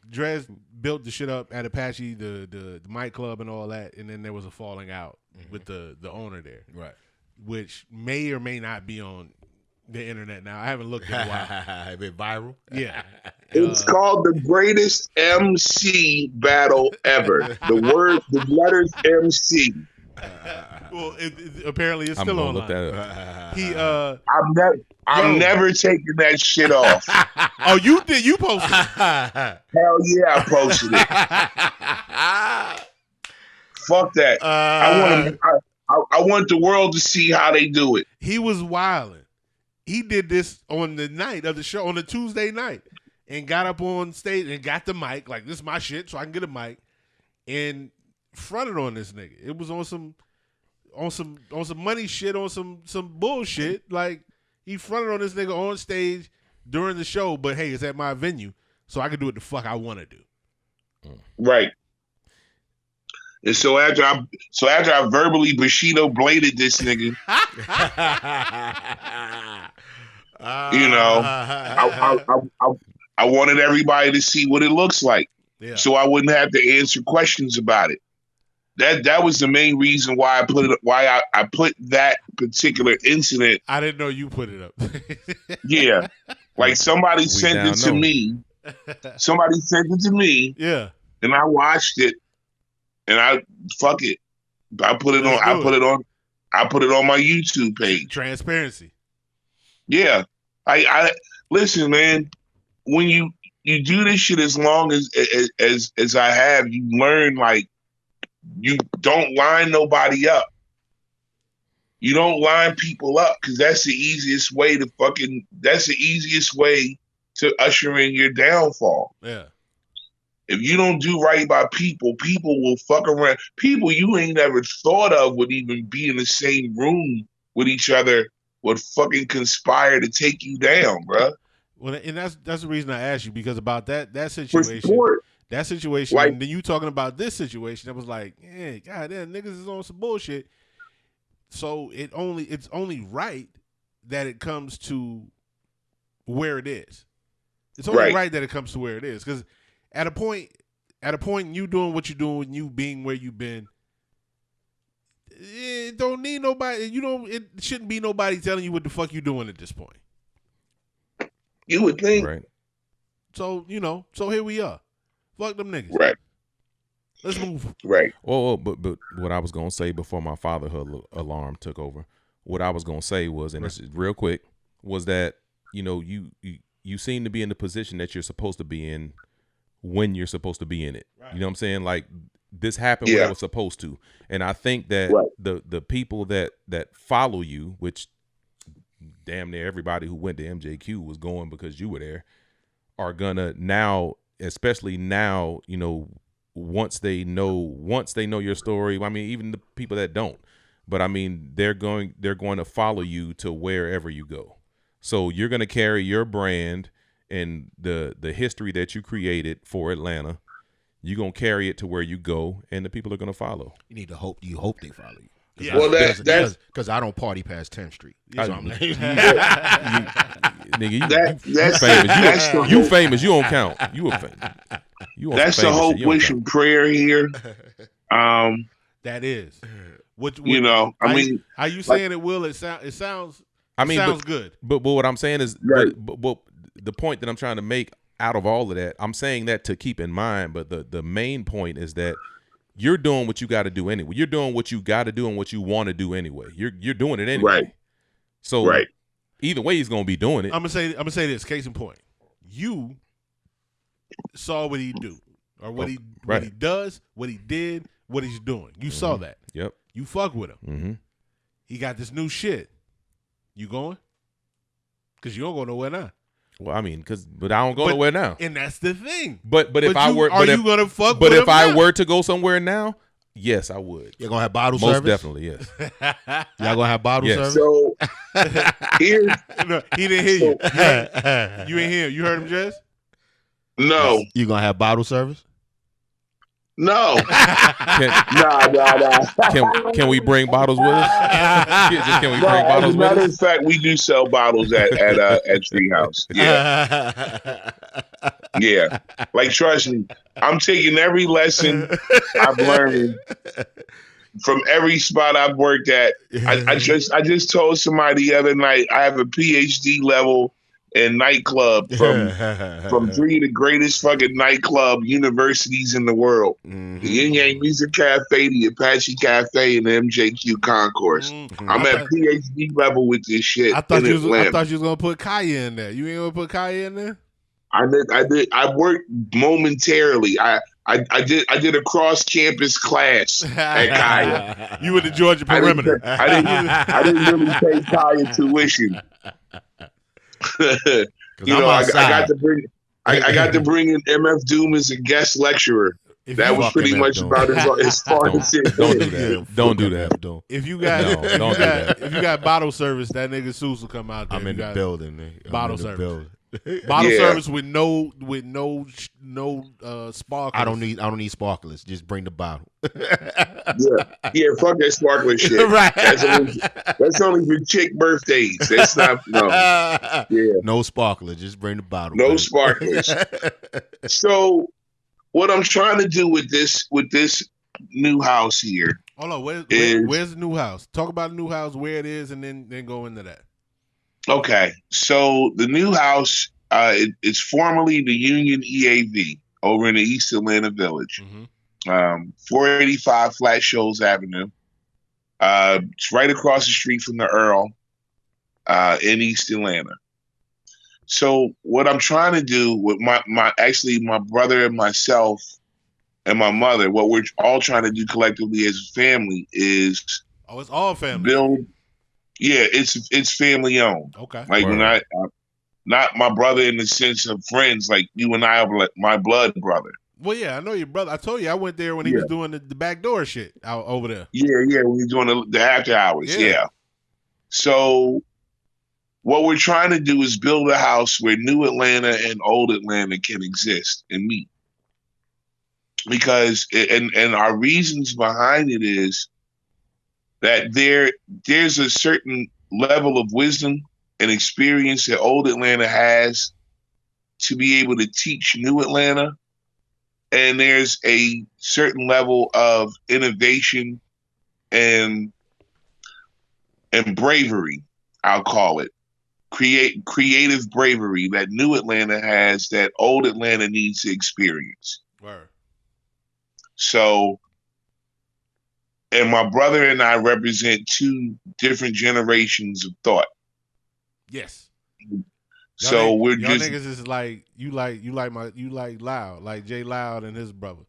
Dres built the shit up at Apache, the Mike Club and all that, and then there was a falling out with the owner there. Right. Which may or may not be on the internet now. I haven't looked in a while. A bit viral. Yeah. It's called the greatest MC battle ever. The letters MC. Well, apparently it's still I'm online. gonna look that up. He I'm never taking that shit off. Oh, you did? You posted it? Hell yeah, I posted it. Fuck that. I want the world to see how they do it. He was wilding. He did this on the night of the show, on the Tuesday night, and got up on stage and got the mic. Like, this is my shit, so I can get a mic, and fronted on this nigga. It was on some money shit, on some bullshit. Like, he fronted on this nigga on stage during the show, but hey, it's at my venue, so I can do what the fuck I want to do. Right. And so after I verbally Bushido bladed this nigga, you know, I wanted everybody to see what it looks like, so I wouldn't have to answer questions about it. That was the main reason why I put that particular incident. I didn't know you put it up. Yeah, like somebody sent it to me. Somebody sent it to me. Yeah, and I watched it. And I put it on my YouTube page. Transparency. Yeah. I listen, man, when you do this shit as long as I have, you learn, like, you don't line nobody up. You don't line people up, because that's the easiest way to usher in your downfall. Yeah. If you don't do right by people, people will fuck around. People you ain't never thought of would even be in the same room with each other would fucking conspire to take you down, bro. Well, and that's the reason I asked you, because about that situation, like, and then you talking about this situation, that was like, yeah, goddamn, niggas is on some bullshit. So it's only right that it comes to where it is. It's only right that it comes to where it is, because At a point, you doing what you're doing, you being where you've been, it don't need nobody. It shouldn't be nobody telling you what the fuck you doing at this point. You would think, right? So here we are. Fuck them niggas. Right. Let's move. Right. Oh, but what I was gonna say before my fatherhood alarm took over, what I was gonna say was, and this is real quick, was that you seem to be in the position that you're supposed to be in when you're supposed to be in it. Right. You know what I'm saying? Like, this happened when it was supposed to. And I think that the people that follow you, which damn near everybody who went to MJQ was going because you were there, are gonna now, especially now, once they know your story. I mean, even the people that don't, but I mean, they're going to follow you to wherever you go. So you're going to carry your brand and the history that you created for Atlanta. You're going to carry it to where you go, and the people are going to follow. You hope they follow you. Yeah. Well, that's because I don't party past 10th Street. Yeah. So I'm like, nigga, you famous. You don't count. You a famous. That's the hope, wish, and prayer here. That is. I mean, how you saying it, Will? It sounds. I mean, sounds good. But what I'm saying is, right. but the point that I'm trying to make out of all of that, I'm saying that to keep in mind. But the main point is that you're doing what you got to do anyway. You're doing what you got to do and what you want to do anyway. You're doing it anyway. Right. So either way, he's gonna be doing it. I'm gonna say this. Case in point, you saw what he do, or what he does, what he did, what he's doing. You saw that. Yep. You fuck with him. Mm-hmm. He got this new shit. You going? Because you don't go nowhere now. Well, I mean, but I don't go nowhere now. And that's the thing. But if I were, you gonna fuck? But with if I now? were to go somewhere now, Yes, I would. You're gonna have bottle Most service? definitely, yes. Y'all gonna have bottle Yes. service? So here's No, he didn't hear you. You ain't hear him. You heard him, Jess? no. You gonna have bottle service? No. Nah. Can we bring bottles with us? Can we bring As a bottles with matter us? of fact, we do sell bottles at Treehouse. Yeah. Yeah. Like, trust me, I'm taking every lesson I've learned from every spot I've worked at. I just told somebody the other night I have a PhD level in nightclub from 3 of the greatest fucking nightclub universities in the world. The Yin Yang Music Cafe, the Apache Cafe, and the MJQ Concourse. I'm at PhD level with this shit. I thought you was gonna put Kaya in there. You ain't gonna put Kaya in there? I did. I worked momentarily. I did a cross campus class at Kaya. You were the Georgia perimeter. I didn't really pay Kaya tuition. I got to bring in MF Doom as a guest lecturer. That was pretty much about as far as it. Don't do that. Don't do that. If you got bottle service, that nigga Seuss will come out there. I'm in the building. Bottle service. Bottle service with no sparklers. I don't need sparklers. Just bring the bottle. Yeah, fuck that sparkler shit. Right. That's only for chick birthdays. That's not no sparklers. Just bring the bottle. No sparklers. So what I'm trying to do with this new house here. Hold on, where's the new house? Talk about the new house, where it is, and then go into that. Okay, so the new house, it's formerly the Union EAV over in the East Atlanta Village, 485 Flat Shoals Avenue. It's right across the street from the Earl in East Atlanta. So what I'm trying to do with my brother and myself and my mother, what we're all trying to do collectively as a family is it's all family. Build. Yeah, it's family owned. Okay. Like when not my brother in the sense of friends, like you and I are like my blood brother. Well, yeah, I know your brother. I told you I went there when he was doing the backdoor shit out over there. Yeah, when he's doing the after hours. Yeah. So what we're trying to do is build a house where New Atlanta and Old Atlanta can exist and meet. Because and our reasons behind it is that there's a certain level of wisdom and experience that Old Atlanta has to be able to teach New Atlanta. And there's a certain level of innovation and bravery, I'll call it. Creative bravery that New Atlanta has that Old Atlanta needs to experience. Word. So, and my brother and I represent two different generations of thought. Yes. So y'all niggas is like you like Loud, like Jay Loud and his brother.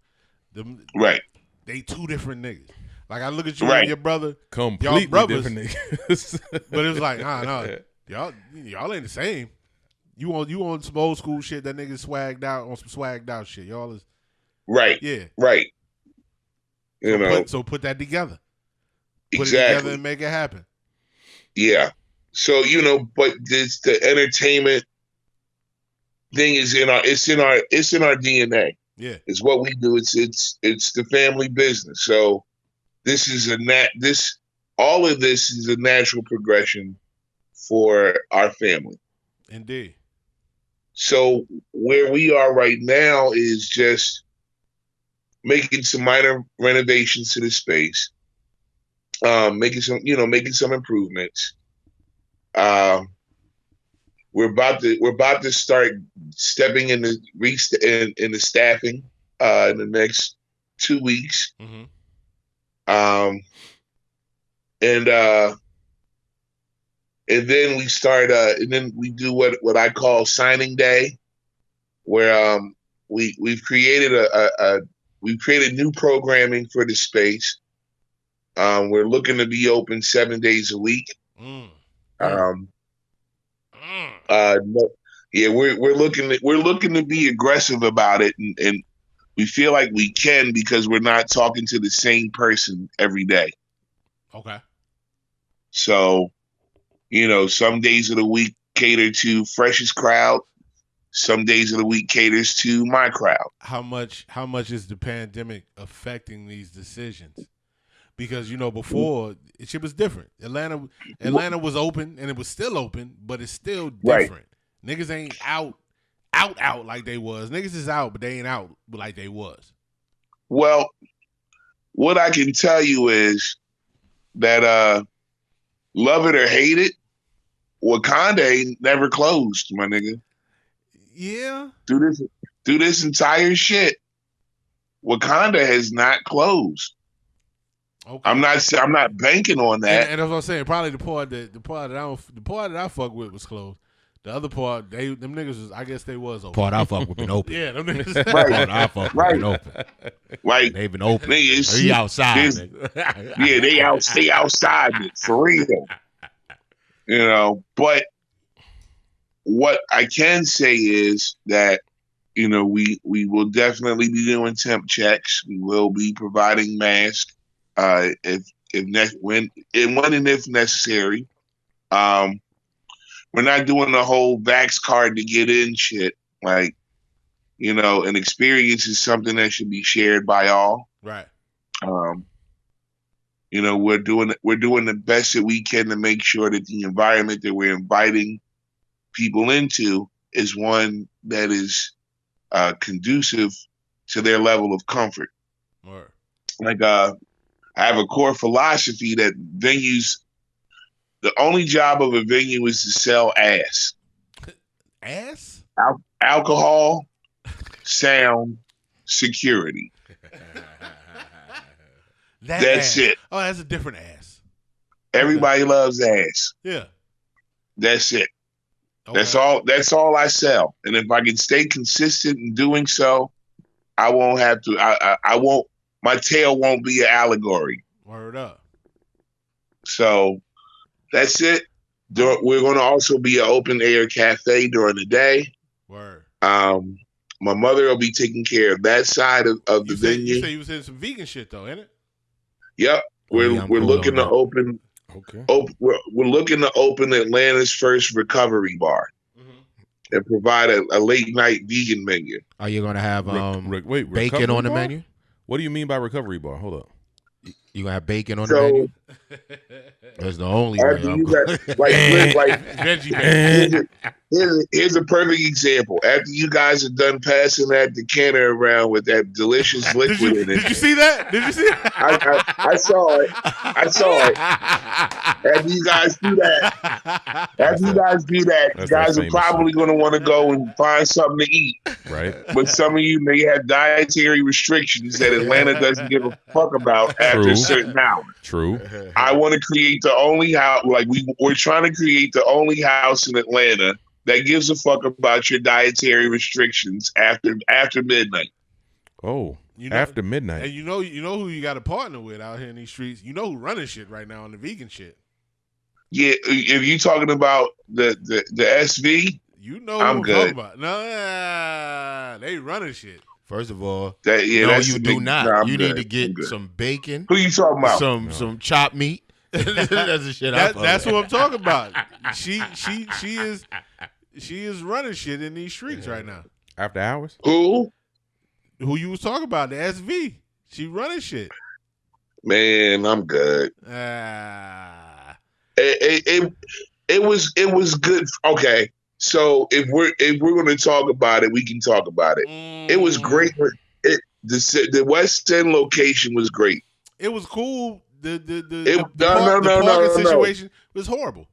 Right. They two different niggas. Like I look at you and your brother, completely brothers, different niggas. But it's like, no, y'all ain't the same. You on some old school shit. That nigga swagged out on some swagged out shit. Y'all is right. Yeah. Right. So put that together. Put exactly. it together and make it happen. Yeah. So but this the entertainment thing is in our DNA. Yeah. It's what we do. It's the family business. So this is all of this is a natural progression for our family. Indeed. So where we are right now is just making some minor renovations to the space, making some improvements. We're about to start stepping in the staffing in the next 2 weeks. Mm-hmm. And then we start and then we do what I call signing day, where we've created we've created new programming for the space. We're looking to be open 7 days a week. We're looking to be aggressive about it and we feel like we can because we're not talking to the same person every day. Okay. So, some days of the week cater to freshest crowd. Some days of the week caters to my crowd. How much is the pandemic affecting these decisions? Because before shit was different. Atlanta was open and it was still open, but it's still different. Right. Niggas ain't out like they was. Niggas is out, but they ain't out like they was. Well, what I can tell you is that love it or hate it, Wakanda ain't never closed, my nigga. Yeah. Through this entire shit, Wakanda has not closed. Okay. I'm not banking on that. And that's what I'm saying. Probably the part that I fuck with was closed. The other part, them niggas was, I guguess they was open. Part I fuck with been open. Yeah, them niggas. Right. Part I fuck with been open. Like they've been open. Niggas, they outside. Yeah, they outside it for real. But what I can say is that we will definitely be doing temp checks. We will be providing masks when and if necessary. We're not doing the whole vax card to get in shit. Like, an experience is something that should be shared by all. Right. We're doing the best that we can to make sure that the environment that we're inviting people into is one that is conducive to their level of comfort. Right. Like I have a core philosophy that venues, the only job of a venue is to sell ass. Ass? Alcohol, sound, security. That's it. Oh, that's a different ass. Everybody loves ass. Yeah. That's it. Okay. That's all I sell. And if I can stay consistent in doing so, I won't have to I won't, my tail won't be an allegory. Word up. So that's it. We're going to also be an open air cafe during the day. Word. My mother will be taking care of that side of the venue. You say you was in some vegan shit though, ain't it? Yep. We're looking to open. Okay. We're looking to open Atlanta's first recovery bar and provide a late night vegan menu. Are you going to have wait, bacon on the bar? menu? What do you mean by recovery bar? Hold up. You gonna have bacon on the menu? That's the only way. Here's a perfect example. After you guys are done passing that decanter around with that delicious liquid in it. Did you see that? I saw it. After you guys do that, you guys are probably going to want to go and find something to eat. Right. But some of you may have dietary restrictions that Atlanta doesn't give a fuck about after a certain hour. True. I want to create the only house, we're trying to create the only house in Atlanta that gives a fuck about your dietary restrictions after midnight. Oh, after midnight. And you know who you got to partner with out here in these streets. You know who running shit right now on the vegan shit. Yeah, if you talking about the SV, you know who I'm talking about. No, they running shit. First of all, you do not. You need to get some bacon. Who you talking about? Some chopped meat. That's the shit. That's what I'm talking about. She is running shit in these streets right now. After hours? Who you was talking about? The SV. She running shit. Man, I'm good. It was good. Okay. So if we're going to talk about it, we can talk about it. It was great. The West End location was great. It was cool. The parking situation was horrible.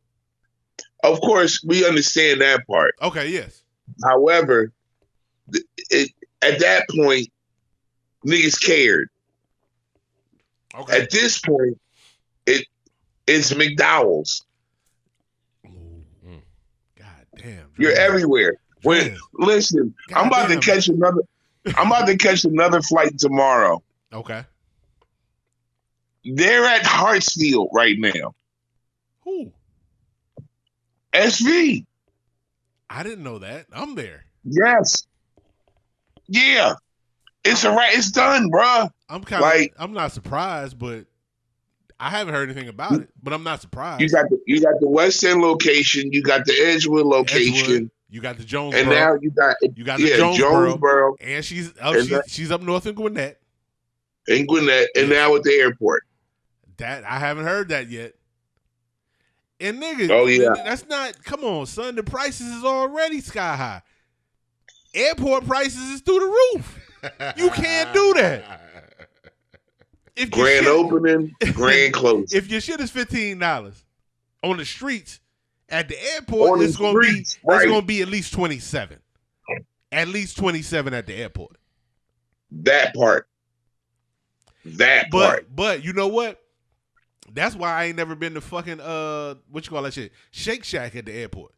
Of course, we understand that part. Okay, yes. However, at that point, niggas cared. Okay. At this point, it's McDowell's. Damn, you're everywhere. Listen, I'm about to catch another flight tomorrow. Okay. They're at Hartsfield right now. Who? SV. I didn't know that. I'm there. Yes. Yeah. It's a wrap. It's done, bro. I'm kind of like, I'm not surprised, but I haven't heard anything about it. But I'm not surprised. You got the West End location. You got the Edgewood location. You got the Jonesboro. And now you got the Jonesboro. And she's up north in Gwinnett. And now at the airport. That I haven't heard that yet. And nigga, that's not. Come on, son. The prices is already sky high. Airport prices is through the roof. You can't do that. If grand opening, grand closing. If your shit is $15 on the streets, at the airport, it's gonna be at least 27. At least 27 at the airport. That part. But you know what? That's why I ain't never been to fucking what you call that shit? Shake Shack at the airport.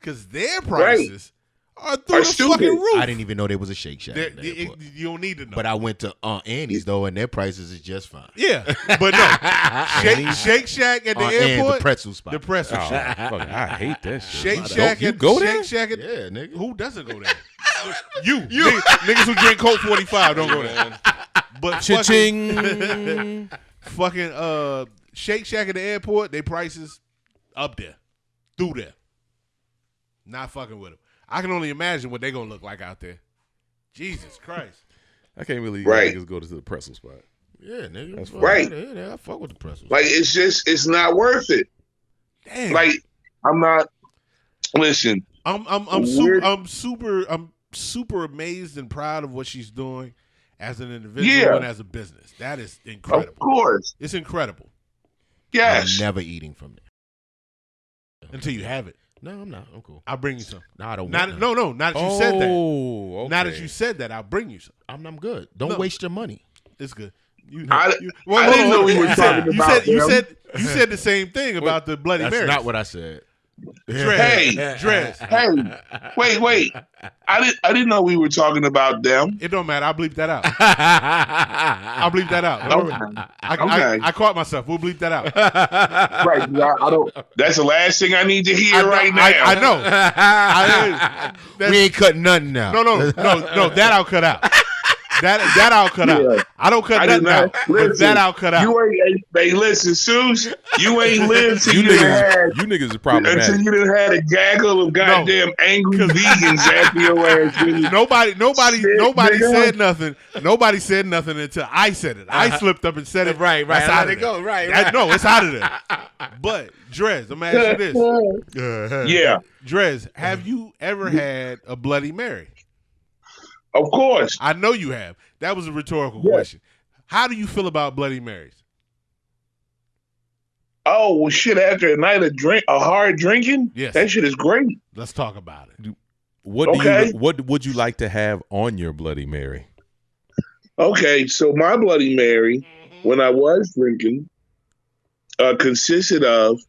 Cause their prices are through the fucking roof. I didn't even know there was a Shake Shack. You don't need to know. But I went to Annie's though, and their prices is just fine. Yeah, but no, Shake Shack at the airport, the pretzel spot. The pretzel shop. I hate that shit. Shake Shack. You go there? Shake Shack. Yeah, nigga. Who doesn't go there? You. Niggas who drink Coke 45 don't go there. But Cha-ching. fucking Shake Shack at the airport, they prices up there, through there. Not fucking with them. I can only imagine what they gonna look like out there. Jesus Christ. I can't believe niggas go to the pretzel spot. Yeah, nigga. That's right. I fuck with the pretzels. Like it's not worth it. Damn. Like I'm not. Listen. I'm super amazed and proud of what she's doing as an individual and as a business. That is incredible. Of course. It's incredible. Yes. I'm never eating from there. Until you have it. No, I'm not. I'm cool. I'll bring you some. No, I don't want none. No, not that you said that. Okay. Not that you said that, I'll bring you some. I'm good. Don't waste your money. It's good. I didn't know we were talking about you said the same thing about the Bloody Mary. That's not what I said. Dres. Hey, wait. I didn't know we were talking about them. It don't matter. I'll bleep that out. I'll bleep that out. Okay. I caught myself. We'll bleep that out. Right. I don't. That's the last thing I need to hear right now. I know. We ain't cutting nothing now. No. That I'll cut out. That I'll cut out. I don't cut nothing out. But that I'll cut out. Hey, listen, Seuss, you ain't lived till you niggas is problematic. Until you done had a gaggle of goddamn angry vegans after your ass. Nobody said nothing. Nobody said nothing until I said it. I slipped up and said it. Right. That's Let it go. Right. No, it's out of there. But Dres, I'm gonna ask you this. Yeah. Dres, have you ever had a Bloody Mary? Of course. I know you have. That was a rhetorical question. How do you feel about Bloody Marys? Oh, well, shit, after a night of hard drinking? Yes. That shit is great. Let's talk about it. What would you like to have on your Bloody Mary? Okay, so my Bloody Mary, when I was drinking, consisted of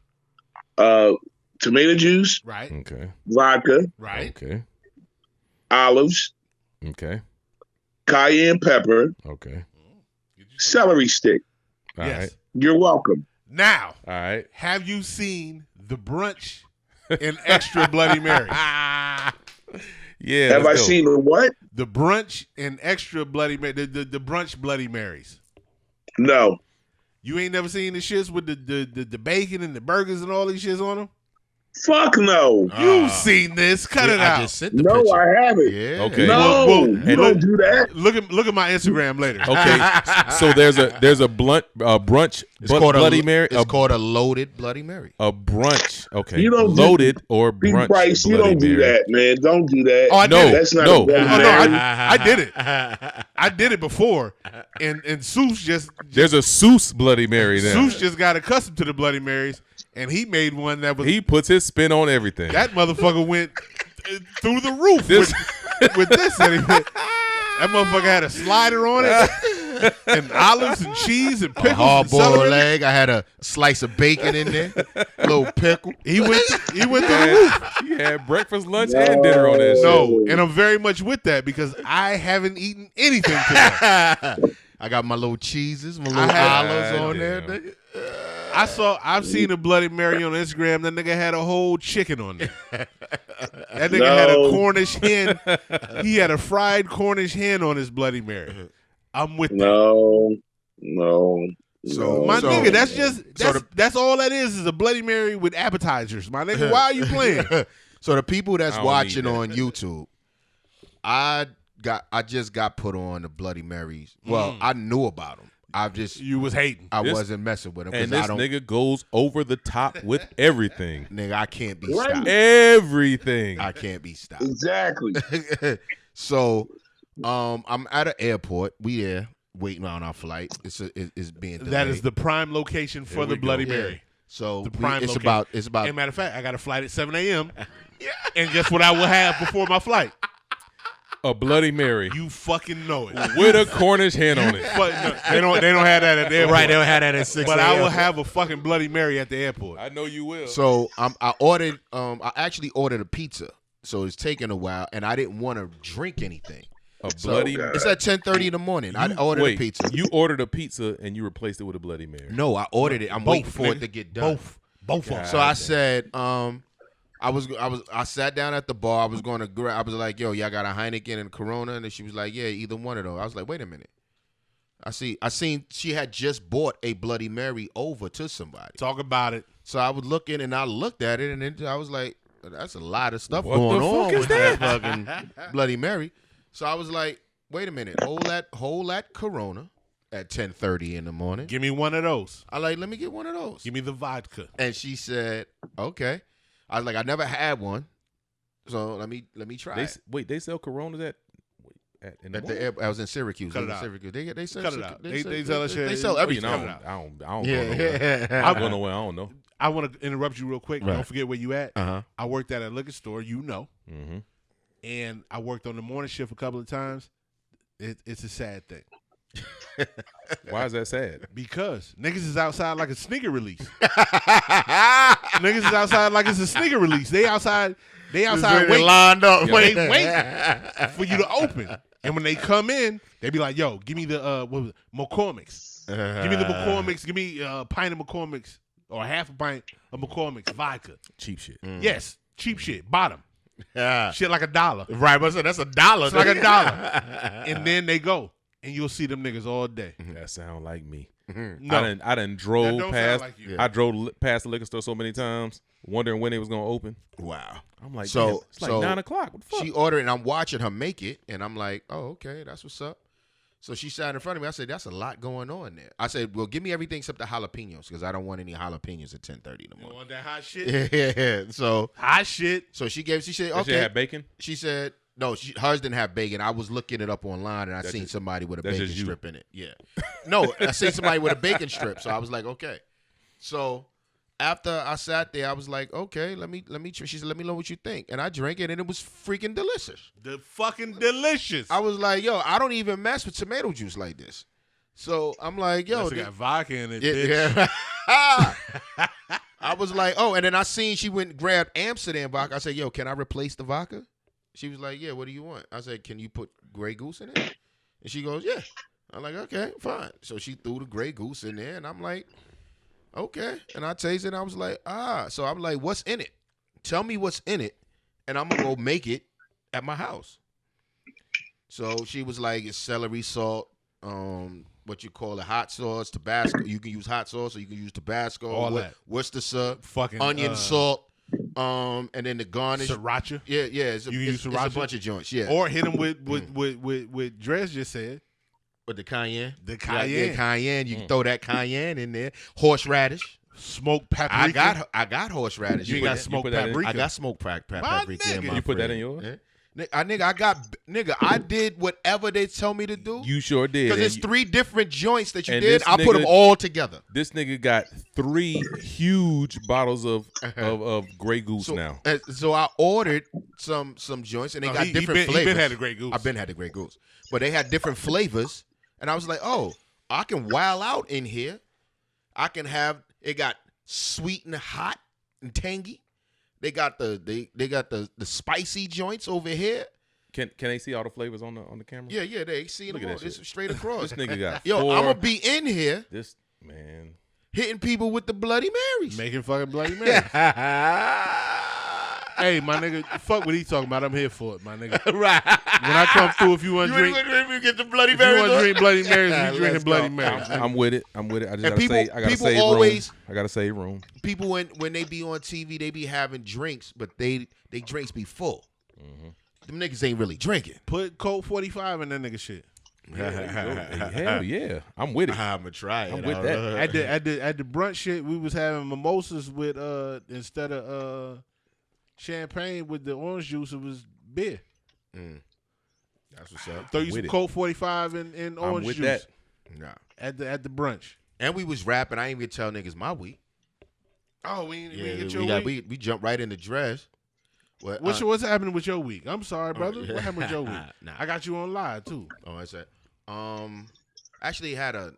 tomato juice. Right. Okay. Vodka. Right. Okay. Olives. Okay. Cayenne pepper. Okay. Celery stick. All right. You're welcome. Now, all right. Have you seen the brunch and extra Bloody Mary? Yeah. Have I seen the what? The brunch and extra Bloody Mary. The brunch Bloody Marys. No. You ain't never seen the shits with the bacon and the burgers and all these shits on them? Fuck no. You've seen this. Cut it out. Just sent the no, picture. I haven't. Yeah. Okay. No, you don't do that. Look at my Instagram later. Okay. So there's a brunch Bloody Mary. It's called a loaded Bloody Mary. A brunch. Okay. You don't loaded or brunch. Price, you don't do Mary. that, man. Don't do that. Oh, I did. That's not no. I did it. I did it before, and Seuss just there's a Seuss Bloody Mary now. Seuss just got accustomed to the Bloody Marys. And he made one that was. He puts his spin on everything. That motherfucker went through the roof with this. That motherfucker had a slider on it, and olives and cheese and pickles. A hard-boiled leg. I had a slice of bacon in there, a little pickle. He went through the roof. He had breakfast, lunch, and dinner on that shit. No, and I'm very much with that because I haven't eaten anything today. I got my little cheeses, my little olives on there, nigga. I've seen a Bloody Mary on Instagram. That nigga had a whole chicken on there. That That nigga had a Cornish hen. He had a fried Cornish hen on his Bloody Mary. I'm with that. No. My nigga, that's all that is a Bloody Mary with appetizers. My nigga, why are you playing? So the people that's watching on YouTube, I just got put on the Bloody Marys. Well, I knew about them. You was hating. I wasn't messing with him. And this nigga goes over the top with everything. Nigga, I can't be stopped. Everything. I can't be stopped. Exactly. So, I'm at an airport. We there waiting on our flight. It's being delayed. That is the prime location for the Bloody Mary. Yeah. So the prime it's location. It's about. As a matter of fact, I got a flight at 7 a.m. And guess what I will have before my flight? A Bloody Mary. You fucking know it. With a Cornish hen on it. But no, they don't have that at the airport. Right, they don't have that at 6 But I will have a fucking Bloody Mary at the airport. I know you will. So I ordered. I actually ordered a pizza. So it's taking a while, and I didn't want to drink anything. It's at 10:30 in the morning. I ordered a pizza. You ordered a pizza and you replaced it with a Bloody Mary. No, I ordered it. I'm waiting for it to get done. Both of them. So I said, I sat down at the bar. I was going to grab. I was like, yo, y'all got a Heineken and a Corona, and then she was like, yeah, either one of those. I was like, wait a minute. I seen she had just bought a Bloody Mary over to somebody. Talk about it. So I was looking, and I looked at it, and then I was like, that's a lot of stuff going on with that fucking Bloody Mary. So I was like, wait a minute, hold that Corona at 10:30 in the morning. Give me one of those. I like, let me get one of those. Give me the vodka. And she said, okay. I was like, I never had one, so let me try it. Wait, they sell Coronas in the I was in Syracuse. Cut it out. They sell Cut it out. They They sell everything. I don't go nowhere. I go nowhere. I don't know. I want to interrupt you real quick. Right. Don't forget where you at. Uh-huh. I worked at a liquor store, Mm-hmm. and I worked on the morning shift a couple of times. It's a sad thing. Why is that sad? Because niggas is outside like a sneaker release. Niggas is outside like it's a sneaker release. They outside waiting. Lined up. They waiting for you to open. And when they come in, they be like, yo, give me the McCormick's. Give me the McCormick's. Give me a pint of McCormick's or half a pint of McCormick's vodka. Cheap shit. Yes, cheap shit. Bottom. Yeah. Shit like $1. Right, but that's $1. It's like $1. And then they go. And you'll see them niggas all day. That sound like me. No. I done drove That don't past. sound like you. I drove past the liquor store so many times, wondering when it was gonna open. Wow. I'm like, So- it's like so 9 o'clock. What the fuck? She ordered, and I'm watching her make it, and I'm like, oh, okay, that's what's up. So she sat in front of me. I said, that's a lot going on there. I said, well, give me everything except the jalapenos, because I don't want any jalapenos at 10:30 in the You morning. want that hot shit? Yeah. So Hot shit. she said, Does okay. she have bacon? She said, no, hers didn't have bacon. I was looking it up online, and I seen somebody with a that's bacon just you. strip in it. Yeah. No, I seen somebody with a bacon strip, so I was like, okay. So after I sat there, I was like, okay, let me try. She said, let me know what you think. And I drank it, and it was freaking delicious. The fucking delicious. I was like, yo, I don't even mess with tomato juice like this. So I'm like, yo. Unless it got vodka in it, bitch. Yeah. I was like, oh, and then I seen she went and grabbed Amsterdam vodka. I said, yo, can I replace the vodka? She was like, yeah, what do you want? I said, can you put Grey Goose in it? And she goes, yeah. I'm like, okay, fine. So she threw the Grey Goose in there, and I'm like, okay. And I tasted it, and I was like, So I'm like, what's in it? Tell me what's in it, and I'm going to go make it at my house. So she was like, it's celery salt, what you call it, hot sauce, Tabasco. You can use hot sauce or you can use Tabasco. All that. Worcestershire, Fucking onion, salt, and then the garnish. Sriracha. Yeah. It's use a sriracha? bunch of joints. Yeah. Or hit them with Dres just said. With the cayenne. The cayenne. Yeah, cayenne. You can throw that cayenne in there. Horseradish. Smoked paprika. I got horseradish. You got smoked paprika. I got smoked paprika nigga. in my You put that fridge. in yours? Yeah. I did whatever they tell me to do. You sure did. Because it's 3 different joints that you and did. this I put them nigga- all together. This nigga got 3 huge bottles of Grey Goose now. So I ordered some joints, and they got different flavors. He been had a Grey Goose. I've been had the Grey Goose, but they had different flavors, and I was like, oh, I can wild out in here. I can have it got sweet and hot and tangy. They got the spicy joints over here. Can they see all the flavors on the camera? Yeah, they see Look them at all. that It's shit. straight across. This nigga got Yo, 4. I'm gonna be in here This man. hitting people with the Bloody Marys. Making fucking Bloody Mary. Hey, my nigga, fuck what he talking about. I'm here for it, my nigga. Right. When I come through, if you want to drink, You get the Bloody if you Marys. want to drink Bloody Marys, we Let's drinking Bloody go. Marys. I'm with it. I just And gotta people- say, I gotta people save always- room. I gotta save room. People when they be on TV, they be having drinks, but they drinks be full. Them niggas ain't really drinking. Put Colt 45 in that nigga shit. Hell yeah, I'm with it. I'ma try it. I'm with that. At the brunch shit, we was having mimosas with instead of champagne with the orange juice, it was beer. That's what's up. Throw you with some it. Colt 45 and I'm orange with juice that. Nah. at the brunch. And we was rapping. I ain't even tell niggas my week. Oh, we Yeah, get your week? we jumped right into Dres. What, What's happening with your week? I'm sorry, brother. What happened with your week? Nah. I got you on live too. Oh, that's it. Actually had a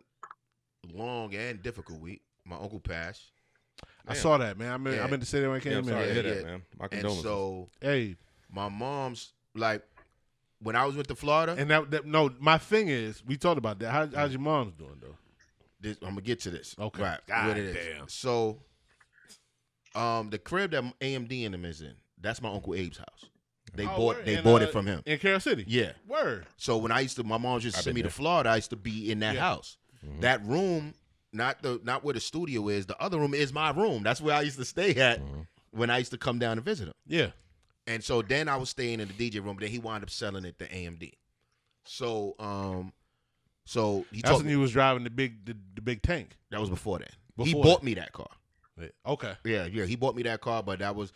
long and difficult week. My uncle passed. I saw that, man. Yeah. I meant to say that when I came Yeah, in. I'm sorry to hear Yeah. that, man. My And condolences. so Hey, my mom's like, when I was with to Florida, and no, my thing is, we talked about that. How's your mom's doing though? I'm gonna get to this. Okay. Right. God what it is. damn. So, the crib that AMD and them is in, that's my Uncle Abe's house. They bought it from him. In Carroll City. Yeah. Word. So when my mom used to send me to Florida, I used to be in that Yeah. house. That room, not where the studio is. The other room is my room. That's where I used to stay at when I used to come down to visit him. Yeah. And so then I was staying in the DJ room, but then he wound up selling it to AMD. So he That's told when me you was driving the big tank. that was before that. He Before bought that. me that car. Okay. Yeah, he bought me that car, but I was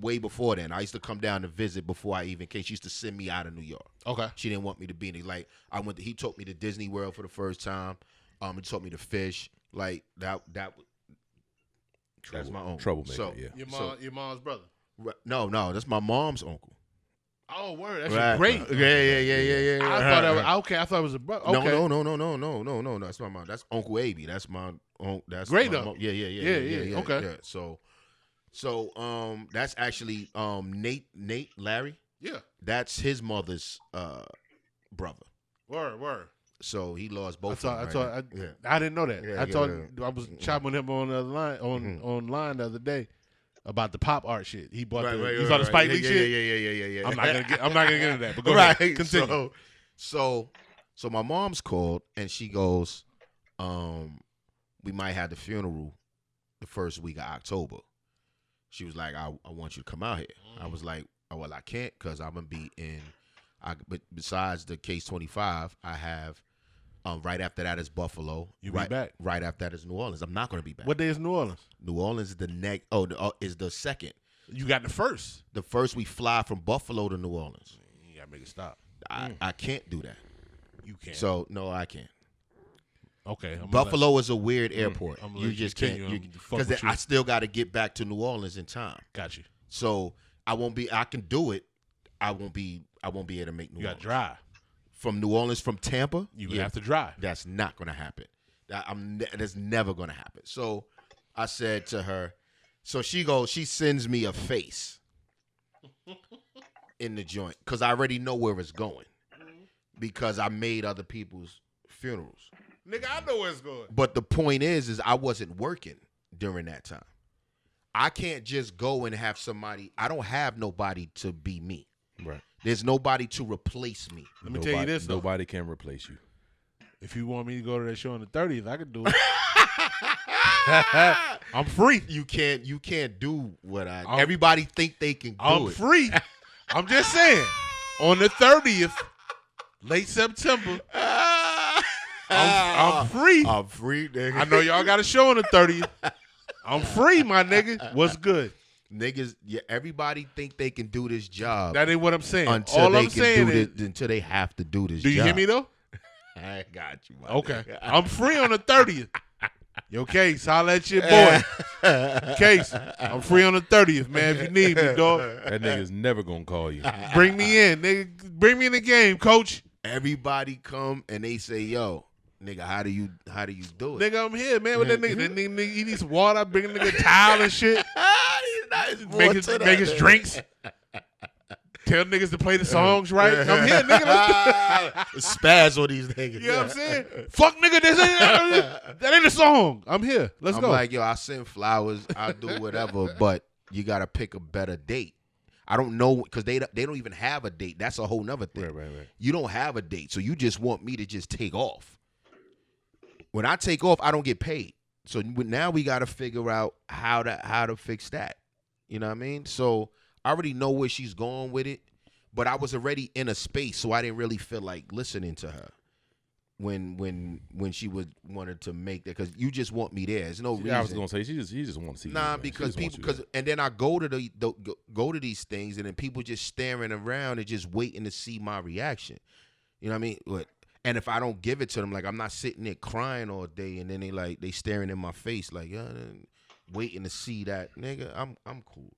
way before then. I used to come down to visit before I even came. She used to send me out of New York. Okay. She didn't want me to be in it. Like he took me to Disney World for the first time. He taught me to fish. Like that that's my uncle. Troublemaker, So, yeah. Your mom's brother. No, that's my mom's uncle. Oh, word. That's Right. great. Yeah. I thought that was okay. I thought it was a brother. Okay. No. That's my mom. That's Uncle Abby. That's my uncle. That's Great my though. mom. Yeah. Yeah. Okay. Yeah. So that's actually Nate Larry. Yeah. That's his mother's brother. Word. So he lost both. I of them. Yeah. I didn't know that. Yeah, I thought yeah. I was chopping with him on the other line online the other day about the pop art shit. He bought the Spike Lee shit. Yeah. I'm not gonna get into that. But go ahead. Continue. So my mom's called and she goes, we might have the funeral the first week of October. She was like, I want you to come out here. I was like, oh, well, I can't because I'm gonna be in. But besides the case 25, I have. Right after that is Buffalo. You be back. Right after that is New Orleans. I'm not gonna be back. What day is New Orleans? New Orleans is is the second. You got the first. The first we fly from Buffalo to New Orleans. You gotta make it stop. I can't do that. You can't. So no, I can't. Okay. Buffalo is a weird airport. I'm gonna You let just you can't. continue. Fuck Because with you. I still got to get back to New Orleans in time. Got you. So I won't be. I can do it. I won't be able to make New You got Orleans. to drive. From New Orleans, from Tampa. You would have to drive. That's not going to happen. That's never going to happen. So I said to her. So she sends me a face in the joint because I already know where it's going because I made other people's funerals. Nigga, I know where it's going. But the point is I wasn't working during that time. I can't just go and have somebody. I don't have nobody to be me. Right. There's nobody to replace me. Let me tell you this. Nobody can replace you. If you want me to go to that show on the 30th, I could do it. I'm free. You can't do what everybody think they can do I'm it. free. I'm just saying. On the 30th, late September, I'm free. I'm free, nigga. I know y'all got a show on the 30th. I'm free, my nigga. What's good? Niggas, everybody think they can do this job That ain't what I'm saying. until All they I'm saying is, until they have to do this. do you job. hear me though? I got you. My Okay. nigga. I'm free on the 30th. Yo, Case, holla at your boy. Case, I'm free on the 30th, man, if you need me, dog. That nigga's never gonna call you. Bring me in, nigga. Bring me in the game, coach. Everybody come and they say, "Yo, nigga, how do you do it?" Nigga, I'm here, man, with that nigga. That nigga, he needs some water. I bring a nigga a towel and shit. Make his drinks. Tell niggas to play the songs right. I'm here, nigga. Spaz on these niggas. You know what I'm saying? Fuck, nigga, that ain't a song. I'm here. Let's I'm go. like, yo, I send flowers. I'll do whatever, but you got to pick a better date. I don't know because they don't even have a date. That's a whole nother thing. Right. You don't have a date, so you just want me to just take off. When I take off, I don't get paid. So now we got to figure out how to fix that. You know what I mean? So I already know where she's going with it, but I was already in a space, so I didn't really feel like listening to her when she wanted to make that, because you just want me there. There's no reason. I was gonna say she just want to see. Nah, you, because and then I go to go to these things, and then people just staring around and just waiting to see my reaction. You know what I mean? And if I don't give it to them, like I'm not sitting there crying all day, and then they staring in my face like, waiting to see that nigga. I'm cool.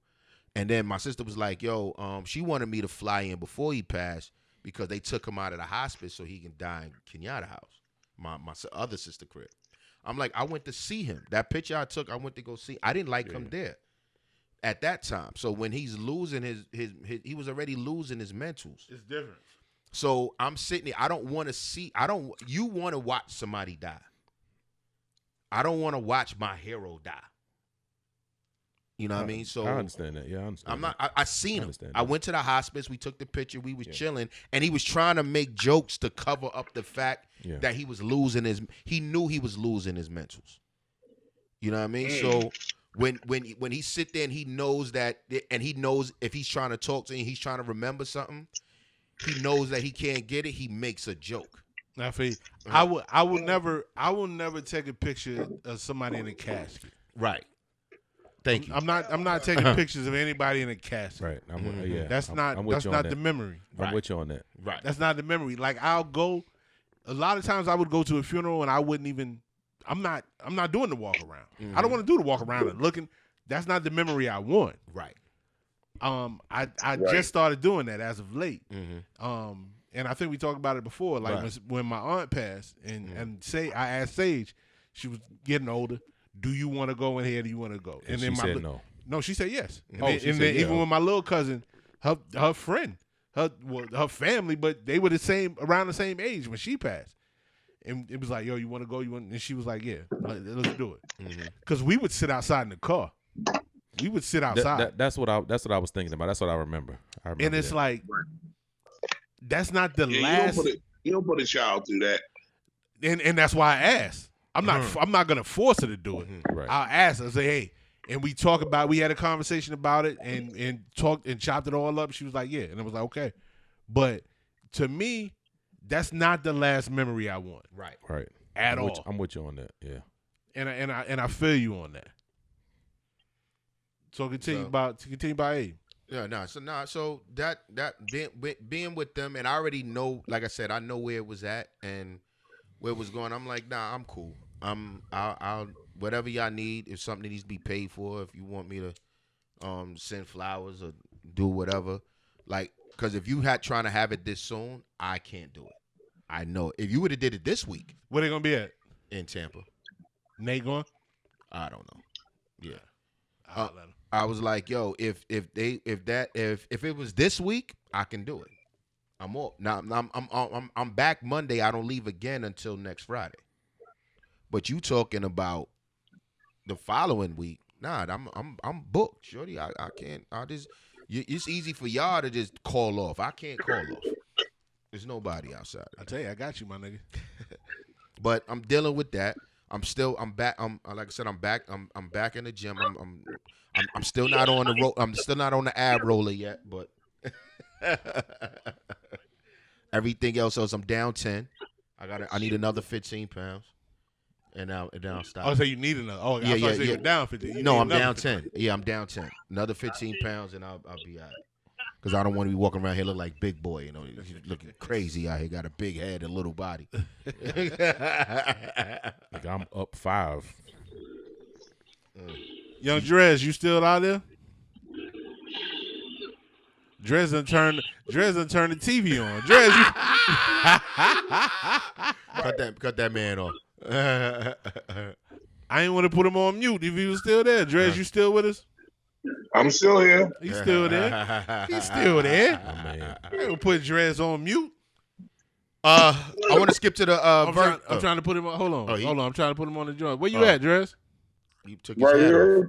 And then my sister was like, yo, she wanted me to fly in before he passed because they took him out of the hospice so he can die in Kenyatta house, my other sister crib. I'm like, I went to see him. That picture I took, I went to go see. I didn't like him there at that time. So when he's losing his he was already losing his mentals. It's different. So I'm sitting there. I don't want to see. You want to watch somebody die. I don't want to watch my hero die. You know what I mean? So I understand that. Yeah, I understand. I'm not. I seen him. That. I went to the hospice. We took the picture. We was chilling, and he was trying to make jokes to cover up the fact that he was losing his. He knew he was losing his mentals. You know what I mean? So when he sit there and he knows that, and he knows if he's trying to talk to him, he's trying to remember something. He knows that he can't get it. He makes a joke. Now, I will never take a picture of somebody in a casket. Right. Thank you. I'm not taking pictures of anybody in a casket. Right. That's not the memory. I'm with you on that. Right. That's not the memory. Like I'll go. A lot of times I would go to a funeral and I wouldn't even. I'm not doing the walk around. Mm-hmm. I don't want to do the walk around and looking. That's not the memory I want. Right. I just started doing that as of late. Mm-hmm. And I think we talked about it before. Like when my aunt passed, and I asked Sage, she was getting older. Do you want to go in here? Do you want to go? And then she said no. No, she said yes. And even with my little cousin, her friend, her family, but they were around the same age when she passed. And it was like, yo, you want to go? And she was like, yeah, let's do it. Because we would sit outside in the car. We would sit outside. That's what I was thinking about. That's what I remember. And it's like, that's not the last. You don't put a child through that. And that's why I asked. I'm not gonna force her to do it. Right. I'll ask her, say, hey, and we had a conversation about it and talked and chopped it all up. She was like, yeah, and I was like, okay. But to me, that's not the last memory I want. Right. Right. At all. I'm with you on that. Yeah. And I feel you on that. So continue by A. Yeah, so that being with them, and I already know, like I said, I know where it was at and where it was going. I'm like, nah, I'm cool. I'll whatever y'all need. If something needs to be paid for, if you want me to send flowers or do whatever, like, because if you had trying to have it this soon, I can't do it. I know. If you would have did it this week, where they gonna be at? In Tampa. Nate going? I don't know. Yeah. I'll let him. I was like, yo, if it was this week, I can do it. I'm off. Now I'm back Monday. I don't leave again until next Friday. But you talking about the following week? Nah, I'm booked, shorty. I can't. It's easy for y'all to just call off. I can't call off. There's nobody outside. I tell you, I got you, my nigga. But I'm dealing with that. I'm back. Like I said, I'm back. I'm back in the gym. I'm still not on the I'm still not on the ab roller yet, but everything else. I'm down 10. I need another 15 pounds, and then I'll stop. Oh, so you need another? Oh, yeah, yeah. You're down 15. No, I'm down 10. Yeah, I'm down 10. Another 15 pounds, and I'll be all right. Because I don't want to be walking around here looking like big boy, you know, looking crazy out here. Got a big head and little body. Like I'm up 5. Young Dres, you still out there? Dres done turn the TV on. Dres, cut that man off. I ain't want to put him on mute if he was still there. Dres, you still with us? I'm still here. He's still there. He's still there. Oh, man. I ain't gonna put Dres on mute. I want to skip to the. I'm trying to put him on. Hold on. I'm trying to put him on the joint. Where you at, Dres? You took his head off.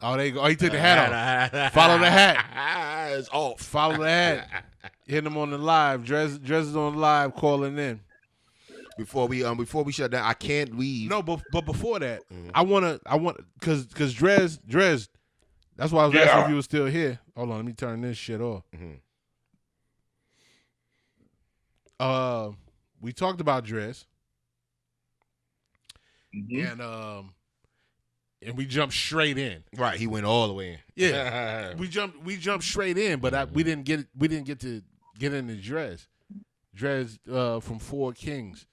Oh, there you go. Oh, he took the hat off. Follow the hat. It's off. Follow the hat. Hitting him on the live. Dres is on the live calling in. Before we shut down, I can't leave. No, but before that, I want because Dres. That's why I was asking if you were still here. Hold on, let me turn this shit off. We talked about Dres, and we jumped straight in. Right, he went all the way in. Yeah, we jumped straight in, but we didn't get to get into Dres. Dres from Four Kings,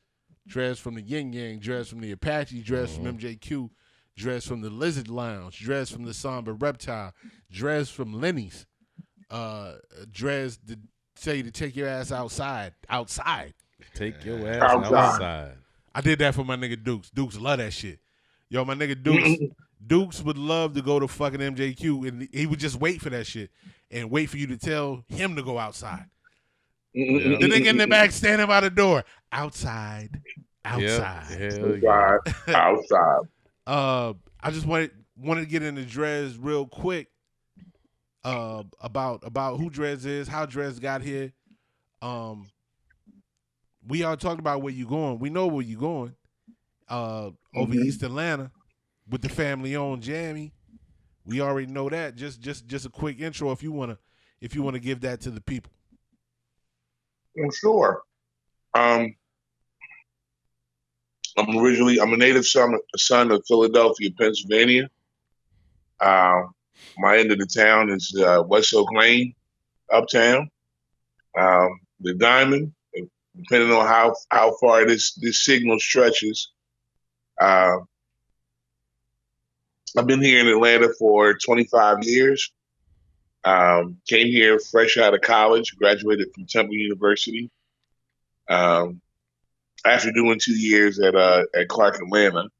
Dres from the Yin Yang, Dres from the Apache, Dres from MJQ, Dres from the Lizard Lounge, Dres from the Somber Reptile, Dres from Lenny's, Dres to tell you to take your ass outside. Take your ass outside. I did that for my nigga Dukes. Dukes love that shit. Yo, my nigga Dukes would love to go to fucking MJQ, and he would just wait for that shit and wait for you to tell him to go outside. The nigga in the back standing by the door. Outside. Yeah. Outside. I just wanted to get into Dres real quick. About who Dres is, how Dres got here. We all talked about where you going. We know where you going. Over East Atlanta with the family-owned Jammy. We already know that. Just a quick intro if you wanna give that to the people. Well, sure. I'm a native son of Philadelphia, Pennsylvania. My end of the town is West Oak Lane, uptown. The Diamond, depending on how far this signal stretches. I've been here in Atlanta for 25 years. Came here fresh out of college, graduated from Temple University. After doing 2 years at Clark Atlanta,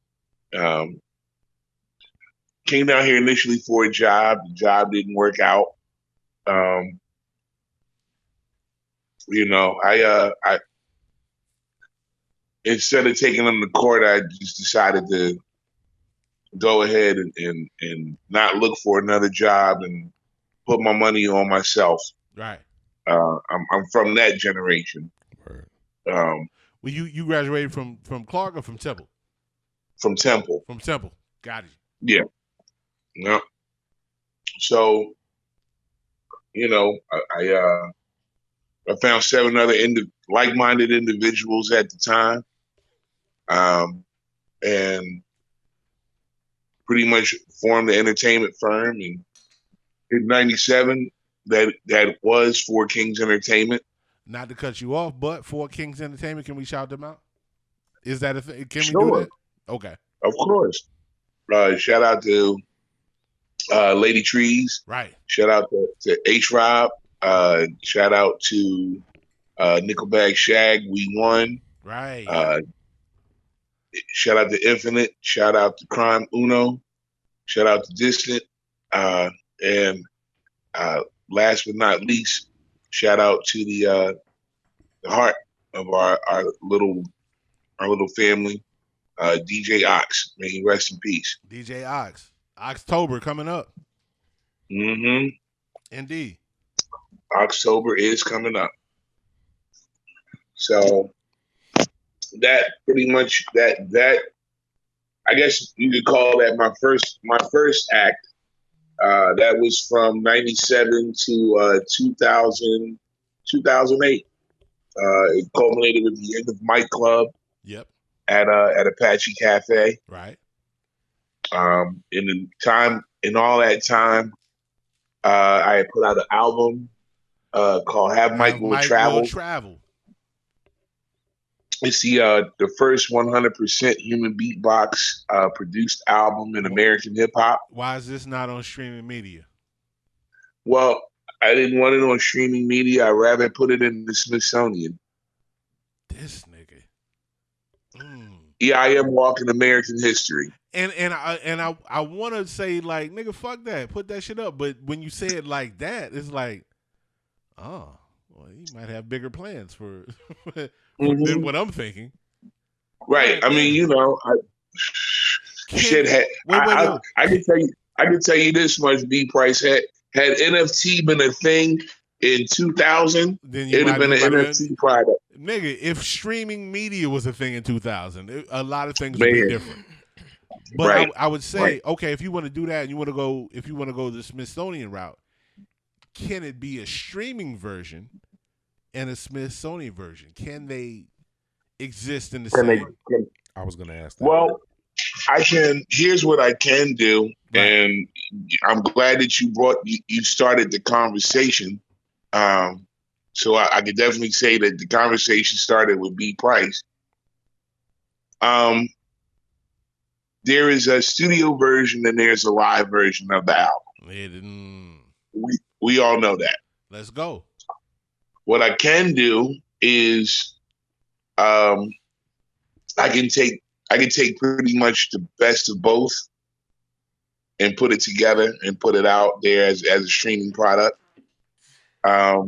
came down here initially for a job. The job didn't work out. I instead of taking them to court, I just decided to go ahead and not look for another job and put my money on myself. Right. I'm from that generation. Right. Well, you graduated from Clark or from Temple? From Temple. From Temple. Got it. Yeah. Yeah. So, I found 7 other like-minded individuals at the time, and pretty much formed the entertainment firm. And in '97, that was Four Kings Entertainment. Not to cut you off, but Four Kings Entertainment, can we shout them out? Is that a thing? Can Sure. we do that? Okay. Of course. Shout out to Lady Trees. Right. Shout out to H-Rob. Shout out to Nickelback Shag. We won. Right. Shout out to Infinite. Shout out to Crime Uno. Shout out to Distant. And last but not least, shout out to the heart of our little family, DJ Ox. May he rest in peace. DJ Ox. October coming up. Mm-hmm. Indeed. October is coming up. So that pretty much that I guess you could call that my first act. That was from '97 to 2008. It culminated with the end of Mike Club. Yep. At Apache Cafe. Right. In all that time, I had put out an album called "Have Mike Will Travel." It's the first 100% human beatbox produced album in American hip hop. Why is this not on streaming media? Well, I didn't want it on streaming media. I'd rather put it in the Smithsonian. This nigga. Yeah, I am walking American history. And I want to say, like, nigga, fuck that. Put that shit up. But when you say it like that, it's like, oh, well, you might have bigger plans for than what I'm thinking. Right. I mean, I can I can tell you this much: B Price had NFT been a thing in 2000, it'd have been an NFT product. Nigga, if streaming media was a thing in 2000, a lot of things would Man. be different. But Right. I would say, Right. okay, if you want to do that and you want to go the Smithsonian route, can it be a streaming version and a Smithsonian version? Can they exist in the same? I was gonna ask that. Well, I can. Here's what I can do, and I'm glad that you started the conversation. So I could definitely say that the conversation started with B Price. There is a studio version and there's a live version of the album. We all know that. Let's go. What I can do is, I can take pretty much the best of both and put it together and put it out there as a streaming product. I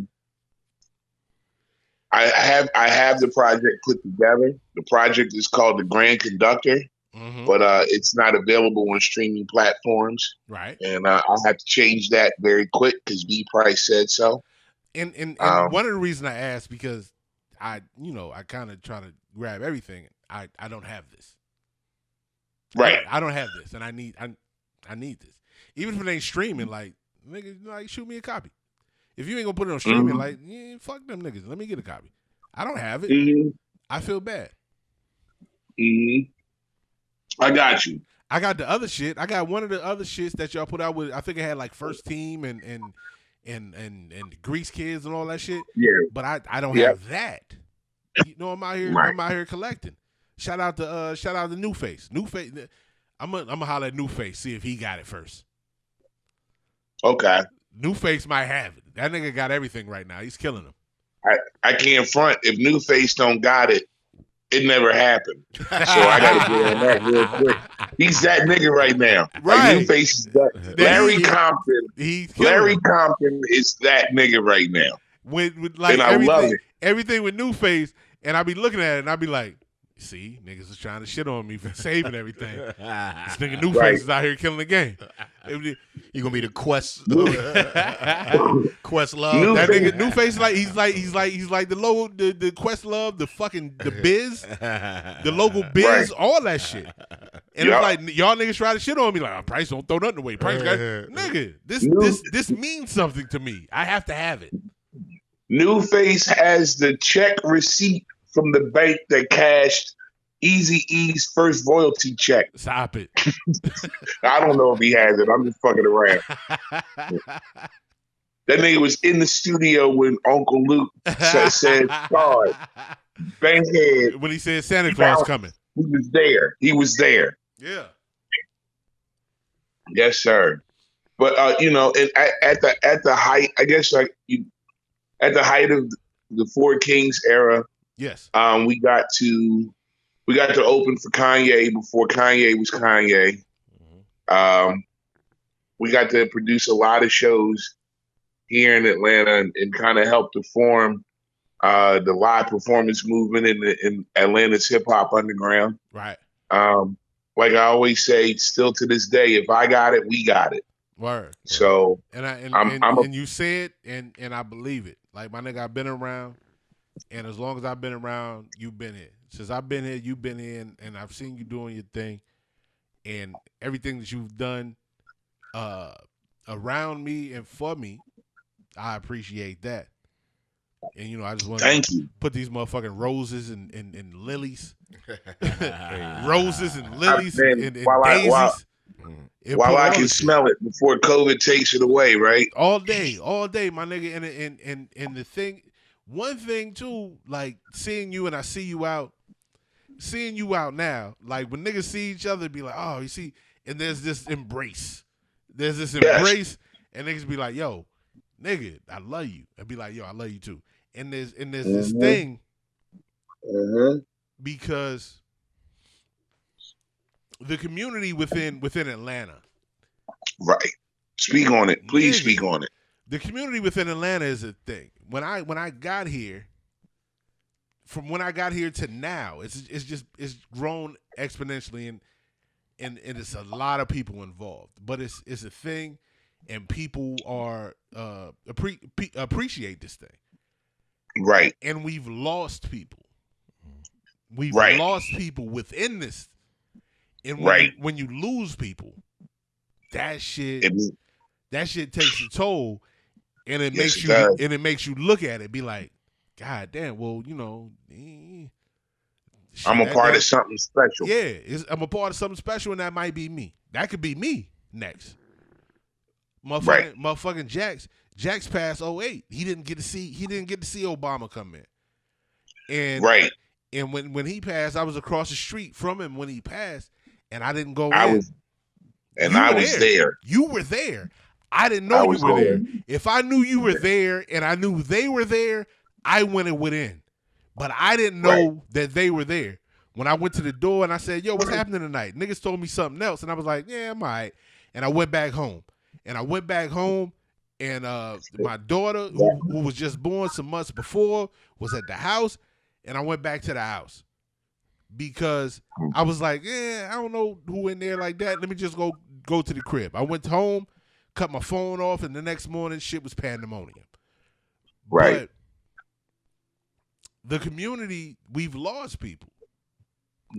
have the project put together. The project is called The Grand Conductor, but it's not available on streaming platforms. Right. And I'll have to change that very quick because B Price said so. And one of the reasons I asked, because I kind of try to grab everything. I don't have this. Right. I don't have this, and I need this. Even if it ain't streaming, like, nigga, like, shoot me a copy. If you ain't gonna put it on streaming, like, yeah, fuck them niggas. Let me get a copy. I don't have it. I feel bad. I got you. I got the other shit. I got one of the other shits that y'all put out with. I think it had like First Team and the Grease Kids and all that shit. Yeah. But I don't have that. You know, I'm out here. Right. I'm out here collecting. Shout out to New Face. New Face. I'm gonna holler at New Face, see if he got it first. Okay. New Face might have it. That nigga got everything right now. He's killing them. I can't front. If New Face don't got it, it never happened. So I gotta get on that real quick. He's that nigga right now. Right. Like New Face is that. Larry Compton. Larry Compton is that nigga right now. With like and I love it. Everything with New Face, and I be looking at it and I be like, see, niggas is trying to shit on me for saving everything. This nigga New Face is out here killing the game. You gonna be the Quest Love. That nigga New Face, he's like the logo, the Quest Love, the fucking the Biz, the local Biz, all that shit. And it's like y'all niggas try to shit on me like, Price don't throw nothing away. Price got nigga, this means something to me. I have to have it. New Face has the check receipt from the bank that cashed Eazy-E's first royalty check. Stop it. I don't know if he has it. I'm just fucking around. That nigga was in the studio when Uncle Luke said, "God, Bankhead." When he said Santa Claus coming. He was there. Yeah. Yes, sir. But at the height, I guess at the height of the Four Kings era, yes, we got to open for Kanye before Kanye was Kanye. We got to produce a lot of shows here in Atlanta and kind of help to form the live performance movement in Atlanta's hip hop underground. Right. Like I always say, still to this day, if I got it, we got it. Word. So and you say it and I believe it. Like, my nigga, I've been around, and as long as I've been around, you've been here. Since I've been here, you've been here, and I've seen you doing your thing, and everything that you've done around me and for me, I appreciate that. And I just want to put these motherfucking roses and lilies, roses and lilies and daisies. While I can smell it before COVID takes it away, right? All day, my nigga. And the thing, one thing too, like seeing you and I see you out now. Like when niggas see each other, be like, oh, you see, and there's this embrace. And niggas be like, yo, nigga, I love you. And be like, yo, I love you too. And there's this thing because the community within Atlanta. Right. Speak on it. Please speak on it. The community within Atlanta is a thing. When I got here, from when I got here to now, it's grown exponentially, and it's a lot of people involved, but it's a thing, and people are appreciate this thing. Right. And we've lost people. We've Right. lost people within this. And when you lose people, that shit takes a toll, and it makes you look at it, be like, God damn, well, shit, I'm a part of something special. Yeah, I'm a part of something special, and that might be me. That could be me next. Motherfucking Jax passed 08. He didn't get to see Obama come in. And and when he passed, I was across the street from him when he passed, and I didn't go in. I was there. You were there. I didn't know you were there. If I knew you were there and I knew they were there, I went in. But I didn't know that they were there. When I went to the door and I said, yo, what's happening tonight? Niggas told me something else. And I was like, yeah, I'm all right. And I went back home. And my daughter, who was just born some months before, was at the house. And I went back to the house. Because I was like, I don't know who in there like that. Let me just go to the crib. I went home, cut my phone off, and the next morning, shit was pandemonium. Right. But the community, we've lost people.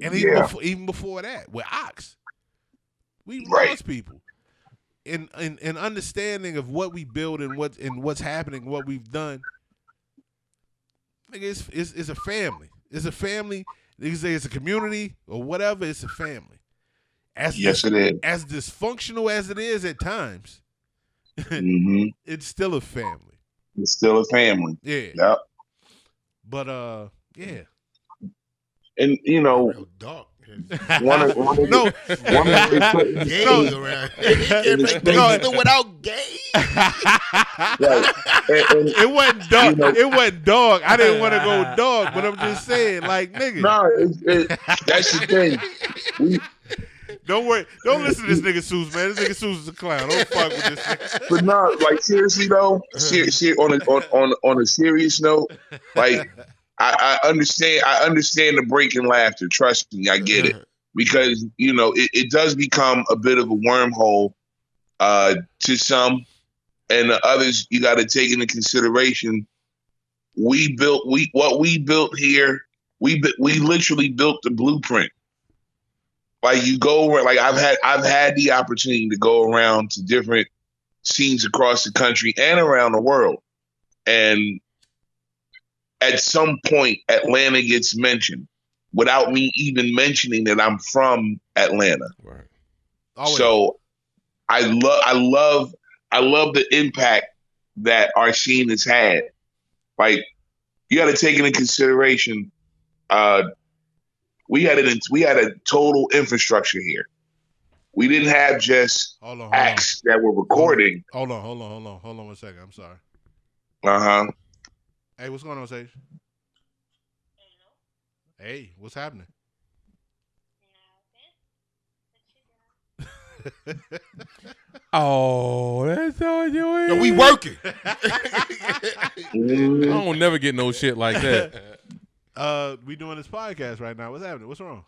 And even before that, with Ox, we've lost people. In understanding of what we build and what's happening, what we've done, nigga, it's a family. It's a family. Niggas say it's a community or whatever. It's a family. It is. As dysfunctional as it is at times, it's still a family. It's still a family. Yeah. Yep. But yeah. And real dark. Without gay. It wasn't dog. It wasn't dog. I didn't want to go dog, but I'm just saying, like, nigga. No, that's the thing. Don't worry. Don't listen to this nigga Seuss, man. This nigga Seuss is a clown. Don't fuck with this nigga. But no, like seriously though, on a serious note, like I understand the break in laughter. Trust me, I get it. Because, it does become a bit of a wormhole to some, and the others you got to take into consideration. What we built here. We literally built the blueprint. Like you go where, like I've had the opportunity to go around to different scenes across the country and around the world, and at some point Atlanta gets mentioned without me even mentioning that I'm from Atlanta. Right. Always. So I love the impact that our scene has had. Like you got to take into consideration. We had a total infrastructure here. We didn't have just acts that were recording. Hold on 1 second. I'm sorry. Hey, what's going on, Sage? Hey, what's happening? Oh, that's all you is. No, we working. I don't never get no shit like that. We doing this podcast right now. What's happening? What's wrong?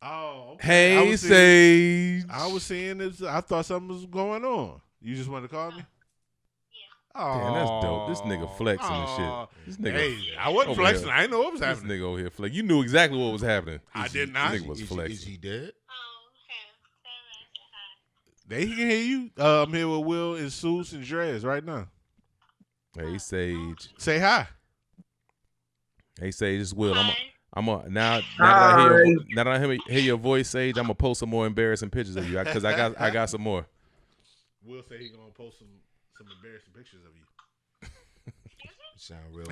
Oh, okay. Hey, Sage. I was seeing this. I thought something was going on. You just wanted to call me? Damn, that's dope. This nigga flexing and shit. This nigga, hey, I wasn't flexing. I didn't know what was happening. This nigga over here flex. You knew exactly what was happening. I did not. This nigga was flexing. Is he dead? They can hear you. I'm here with Will and Seuss and Dres right now. Hey, Sage. Say hi. Hey, Sage. It's Will. Now that I hear your voice, Sage, I'm gonna post some more embarrassing pictures of you because I got some more. Will say he gonna post some embarrassing pictures of you. Sound real.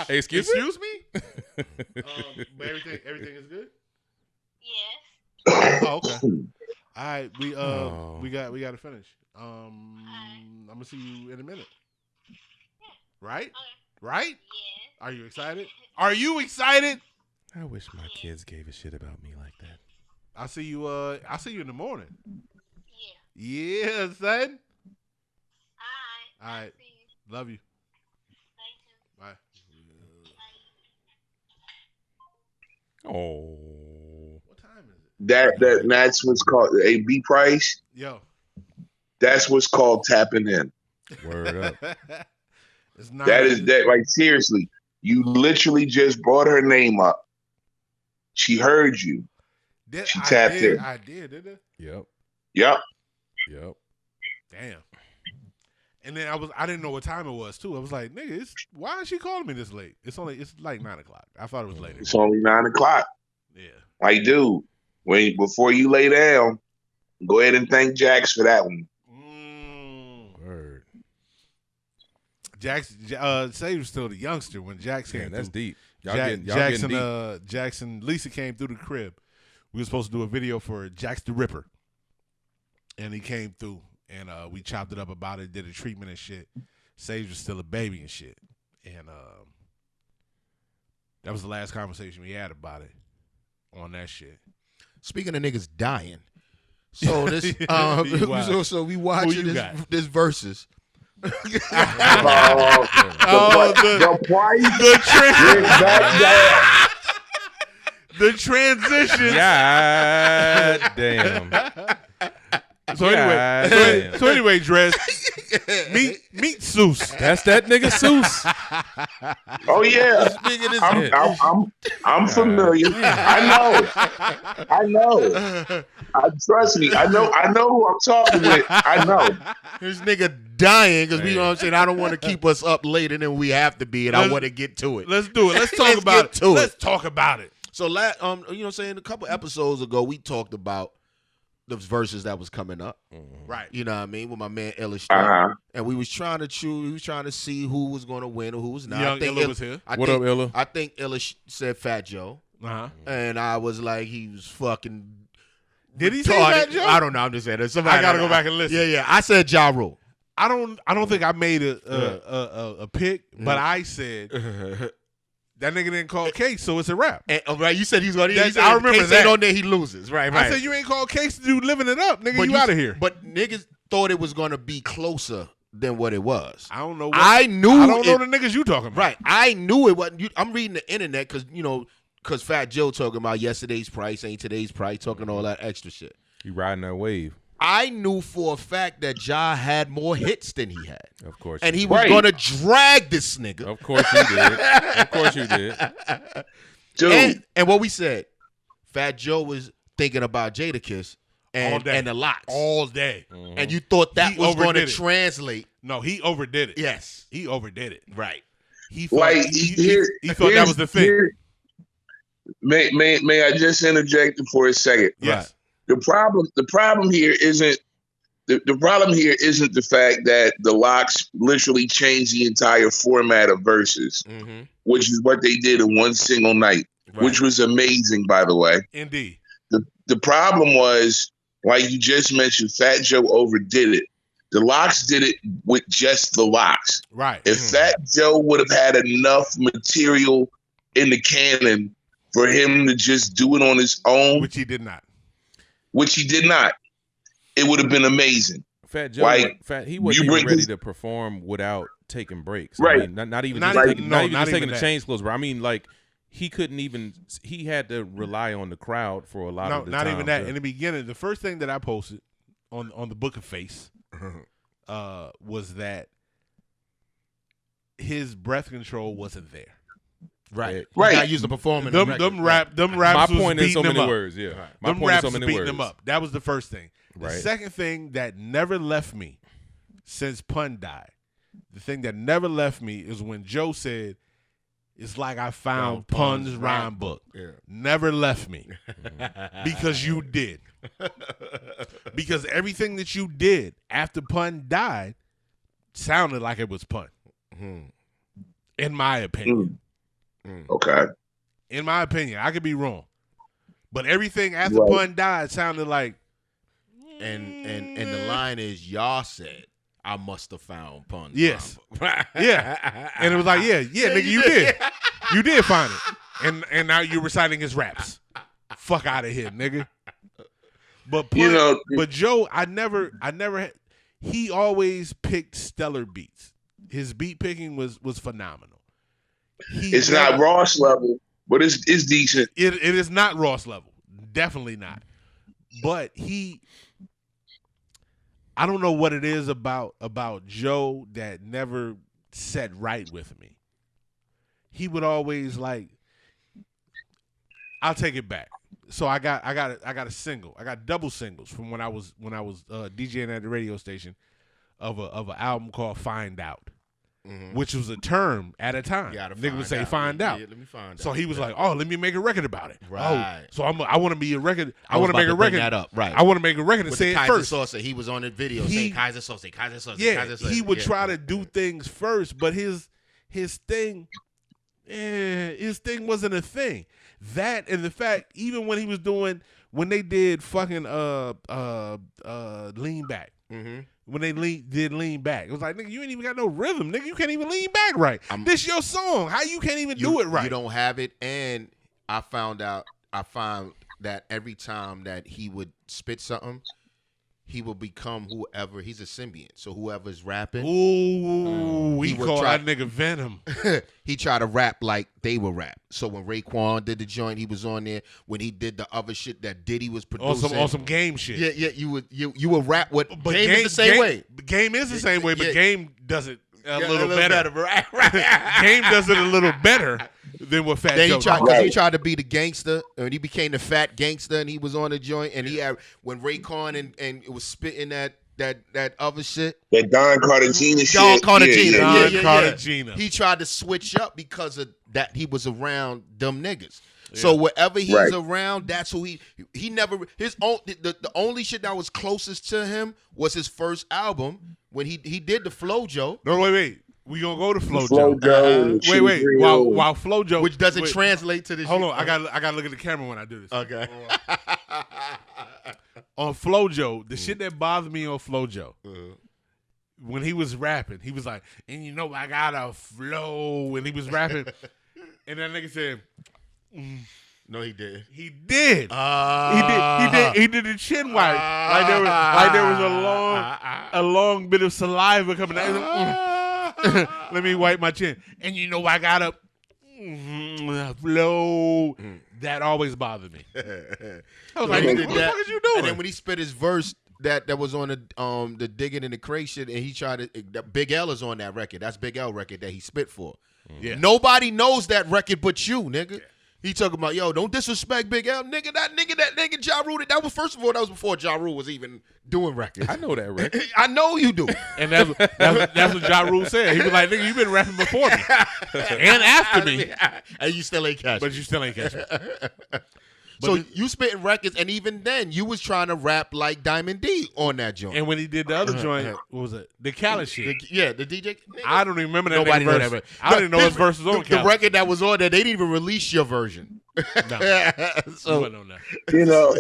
Hey, excuse me? But everything is good? Yes. Oh, okay. All right, we got to finish. I'm gonna see you in a minute. Right? Okay. Right? Yes. Are you excited? Are you excited? I wish my kids gave a shit about me like that. I'll see you in the morning. Yeah. Yeah, son. All right. See you. Love you. Thank you. Bye. Oh. What time is it? That's what's called a B price. Yo. That's what's called tapping in. Word up. It's That is that. Like seriously, you literally just brought her name up. She heard you. She tapped in. I did, didn't it? Yep. Yep. Damn. And then I didn't know what time it was too. I was like, nigga, why is she calling me this late? It's like 9:00. I thought it was later. It's only 9:00. Yeah. Like, dude, before you lay down, go ahead and thank Jax for that one. Word. Jax, Sage was still the youngster when Jax came. That's through. deep. Jackson, Jackson, Lisa came through the crib. We were supposed to do a video for Jax the Ripper, and he came through, and we chopped it up about it, did a treatment and shit. Sage was still a baby and shit, and that was the last conversation we had about it on that shit. Speaking of niggas dying, so this so we watching this versus. The transition. God damn. So anyway, Dres, meet Seuss. That's that nigga Seuss. Oh yeah, I'm familiar. I know. Trust me. I know who I'm talking with. I know. This nigga dying because we know what I'm saying. I don't want to keep us up later than we have to be, and I want to get to it. Let's do it. Let's talk about it. Let's talk about it. So you know what I'm saying, a couple episodes ago we talked about the verses that was coming up. Right. You know what I mean? With my man Illa and we was trying to choose, we was trying to see who was going to win or who was not. Young Illa was here. What up, Illa? I think Illa said Fat Joe. And I was like, he was fucking. Did he say Fat Joe? I don't know. I'm just saying. I gotta go back and listen. Yeah. I said Ja Rule. I don't think I made a pick, but I said that nigga didn't call Case, so it's a wrap. And, right, you said he's going to. I remember that. On there, he loses. Right. I said you ain't called Case, dude, living it up, nigga. But you out of here. But niggas thought it was going to be closer than what it was. I don't know. I don't know the niggas you talking about. Right. I knew it wasn't. I'm reading the internet because Fat Joe talking about yesterday's price ain't today's price, talking all that extra shit. You riding that wave. I knew for a fact that Ja had more hits than he had. Of course. And he was going to drag this nigga. Of course you did. Of course you did. Dude. And what we said, Fat Joe was thinking about Jadakiss and the locks. All day. Mm-hmm. And you thought that was going to translate. No, he overdid it. Yes. He overdid it. Right. He thought, he thought that was the thing. May I just interject for a second? Yes. Right. The problem here isn't the fact that the locks literally changed the entire format of verses, which is what they did in one single night, which was amazing, by the way. Indeed. The problem was, like you just mentioned, Fat Joe overdid it. The locks did it with just the locks. Right. If Fat Joe would have had enough material in the canon for him to just do it on his own, which he did not, it would have been amazing. Fat Joe, he wasn't even ready to perform without taking breaks. Right. I mean, not even taking the change clothes, bro. I mean, like, he couldn't even. He had to rely on the crowd for a lot of the time. Not even that. In the beginning, the first thing that I posted on the Book of Face was that his breath control wasn't there. Right. Right. Use the performance. Them raps. My point in so many up. words. Yeah. Right. My them point raps in so many beating words. them up. That was the first thing. The second thing that never left me since Pun died, the thing that never left me is when Joe said, "It's like I found Pun's rhyme book." Yeah. Never left me because you did. Because everything that you did after Pun died sounded like it was Pun. In my opinion. Okay. In my opinion, I could be wrong, but everything after Pun died sounded like. And the line is, y'all said I must have found Pun. Yes. Yeah. And it was like, yeah, nigga, you did. You did find it. And now you're reciting his raps. Fuck out of here, nigga. But Pun, but Joe, I never he always picked stellar beats. His beat picking was phenomenal. It's not Ross level, but it's decent. It is not Ross level, definitely not. But I don't know what it is about Joe that never set right with me. He would always like. I'll take it back. So I got a single. I got double singles from when I was DJing at the radio station of an album called Find Out, which was a term at a time. Nigga would say find out. Yeah, let me find out. So he was like, "Oh, let me make a record about it." Right. Oh, so I want to be a record. I was want to make a about to bring record. that up. Right. I want to make a record and With say the it Kaiser first. Sauce, he was on the video saying Kaiser Sauce, Kaiser Sauce, Yeah, Kaiser Sauce. he would try to do things first, but his thing wasn't a thing. That and the fact, even when he was doing, when they did fucking Lean Back, when they did Lean Back, it was like, nigga, you ain't even got no rhythm, nigga. You can't even lean back right. This your song. How you can't even do it right? You don't have it. And I found that every time that he would spit something, he will become whoever. He's a symbiont. So whoever's rapping. Ooh, he called that nigga Venom. He tried to rap like they were rap. So when Raekwon did the joint, he was on there. When he did the other shit that Diddy was producing. On some game shit. Yeah, you would rap with Game is the same way. Game is the same way, but Game does it a little better. Right. Game does it a little better than what Fat Joe does. He tried to be the gangster, and he became the fat gangster, and he was on the joint, and he had when Raekwon and it was spitting that other shit. That Don Cartagena shit. Don Cartagena. Don Cartagena. He tried to switch up because of that. He was around them niggas. Yeah. So wherever he's around, that's who he never his own the only shit that was closest to him was his first album when he did the Flojo. No, wait. We gonna go to Flojo. Wait. While Flojo, which doesn't translate to this. Hold on, I gotta look at the camera when I do this. Okay. On Flojo, the shit that bothered me on Flojo, when he was rapping, he was like, "And you know I got a flow," and he was rapping, and that nigga said. No, he did. He did. He did the chin wipe. Like there was a long bit of saliva coming out. Let me wipe my chin. And you know I got a flow. That always bothered me. I was like, what the fuck is you doing? And then when he spit his verse that was on the Digging in the Crate shit, and he tried to Big L is on that record. That's Big L record that he spit for. Yeah. Nobody knows that record but you, nigga. Yeah. He talking about, yo, don't disrespect Big L, nigga. That nigga Ja Rule. That was first of all, that was before Ja Rule was even doing records. I know that record. I know you do. And that's what Ja Rule said. He was like, nigga, you been rapping before me and after me, and you still ain't catch. But you still ain't catch me. So you spitting records, and even then, you was trying to rap like Diamond D on that joint. And when he did the other joint, what was it? The Khaled shit. The DJ. I don't even remember that. Nobody know verse. that. I didn't know his verse was on the record that was on there. They didn't even release your version. No, so you know,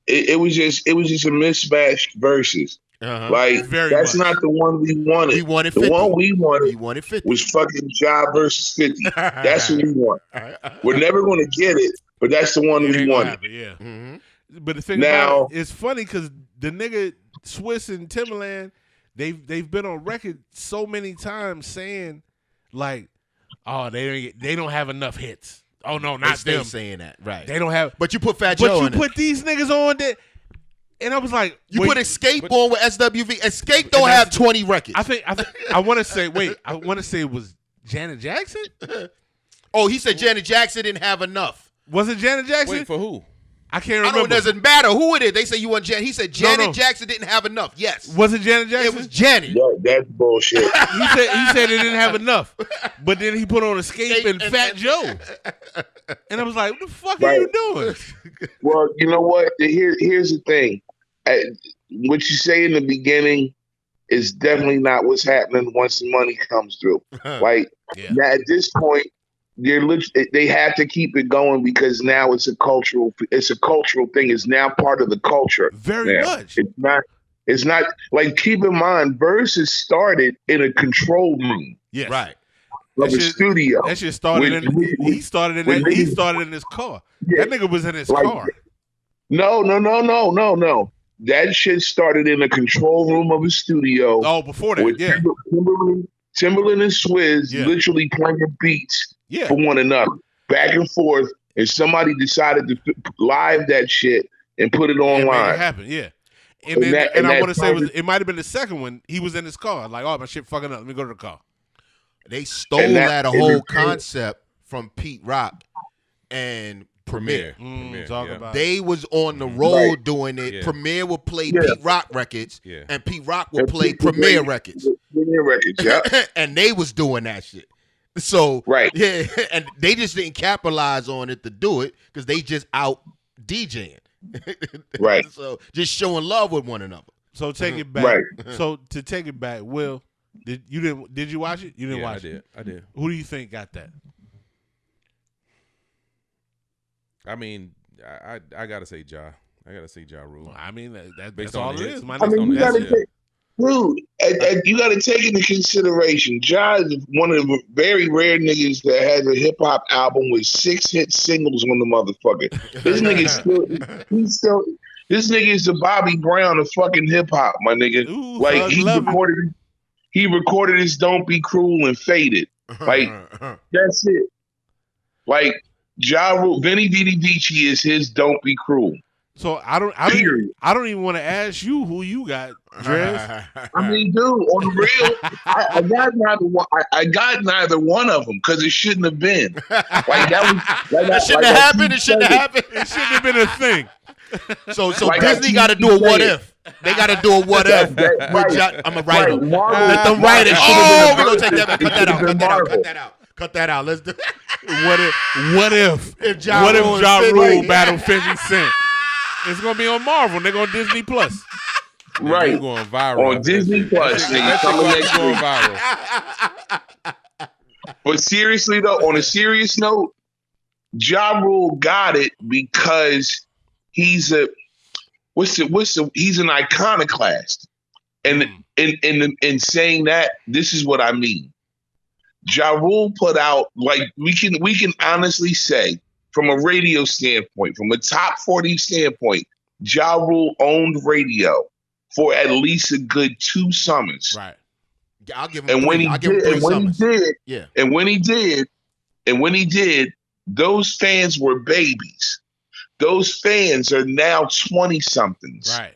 it was just a mismatched verses. Like that's not the one we wanted. We wanted 50. The one we wanted, 50. was fucking Ja versus 50. That's what we want. We're never going to get it. But that's the one we wanted. Yeah. Mm-hmm. But the thing about it, it's funny because the nigga Swiss and Timbaland, they've been on record so many times saying like, oh, they don't have enough hits. Oh no, not them saying that. Right. They don't have. But you put Fat Joe on. But you put these niggas on that. And I was like, you put Escape on with SWV. Escape don't have 20 records. I want to say it was Janet Jackson. Oh, he said Janet Jackson didn't have enough. Was it Janet Jackson? Wait, for who? I can't remember. I know it doesn't matter who it is. They say you want Janet. He said Janet Jackson didn't have enough. Yes. Was it Janet Jackson? It was Janet. Yeah, that's bullshit. he said it didn't have enough. But then he put on Escape and Fat Joe. And I was like, what the fuck are you doing? Well, you know what? Here's the thing. What you say in the beginning is definitely not what's happening once the money comes through. Like at this point, they have to keep it going because now it's a cultural thing. It's now part of the culture. Very much. It's not like, keep in mind, Versus started in a control room. Yes. Right. Of a studio. That shit started he started in his car. Yeah, that nigga was in his car. No. That shit started in a control room of a studio. Oh, before that, Timbaland and Swizz literally playing beats for one another. back and forth, and somebody decided to live that shit and put it online. And made it happen, yeah. And I want to say it might have been the second one. He was in his car, like, oh, my shit fucking up. Let me go to the car. They stole that whole concept from Pete Rock and Premier. About they was on the road doing it. Yeah. Premier would play Pete Rock records, and Pete Rock would play Premier records. Premier records, yeah. And they was doing that shit. So yeah, and they just didn't capitalize on it to do it because they just out DJing. Right. So just showing love with one another. So take it back. Right. So to take it back, Will, did you watch it? You didn't watch it. I did. Who do you think got that? I mean, I gotta say Ja. I gotta say Ja Rule. Well, I mean, that's all it is. I mean, you gotta take into consideration. Ja is one of the very rare niggas that has a hip hop album with 6 hit singles on the motherfucker. This nigga this nigga is the Bobby Brown of fucking hip hop, my nigga. Ooh, like he recorded his "Don't Be Cruel" and Faded. Like that's it. Like Ja Rule, Vinny Vidi Vici is his "Don't Be Cruel." So I don't even want to ask you who you got, Dres. I mean, dude, on the real, I got neither one. I got neither one of them because it shouldn't have been. Like that shouldn't have happened. It shouldn't have happened. It shouldn't have been a thing. So Disney got to do a what if. They got to do a what if. I'm gonna write them. Let them write it. Oh, we're gonna take that back. Cut that out. Let's do. What if Ja Rule battled 50 Cent? It's gonna be on Marvel. They're on Disney Plus. Right. They're going viral on Disney Plus. Nigga, coming next going viral. But seriously though, on a serious note, Ja Rule got it because he's an iconoclast. And in saying that, this is what I mean. Ja Rule put out, like we can honestly say, from a radio standpoint, from a top 40 standpoint, Ja Rule owned radio for at least a good 2 summers. Right. I'll give him 3 summers. And when he did, those fans were babies. Those fans are now 20-somethings. Right.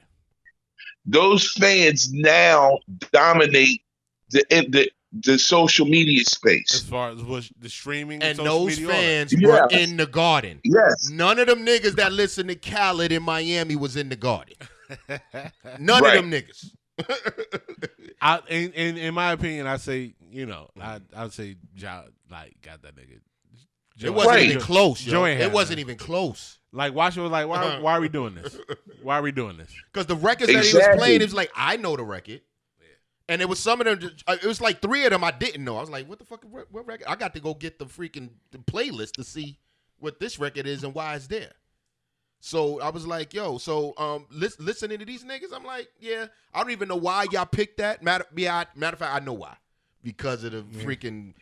Those fans now dominate the social media space. As far as the streaming and social those media, fans were in the Garden. Yes. None of them niggas that listen to Khaled in Miami was in the Garden. None of them niggas. In my opinion, I say, I'd say Ja got that nigga. It wasn't even close, yo. It wasn't even close. Like, watch it was like, why are we doing this? Why are we doing this? Because the records that he was playing, it was like, I know the record. And it was some of them, it was like 3 of them I didn't know. I was like, what the fuck, what record? I got to go get the playlist to see what this record is and why it's there. So I was like, yo, listening to these niggas, I'm like, yeah, I don't even know why y'all picked that. Matter of fact, I know why. Because of the freaking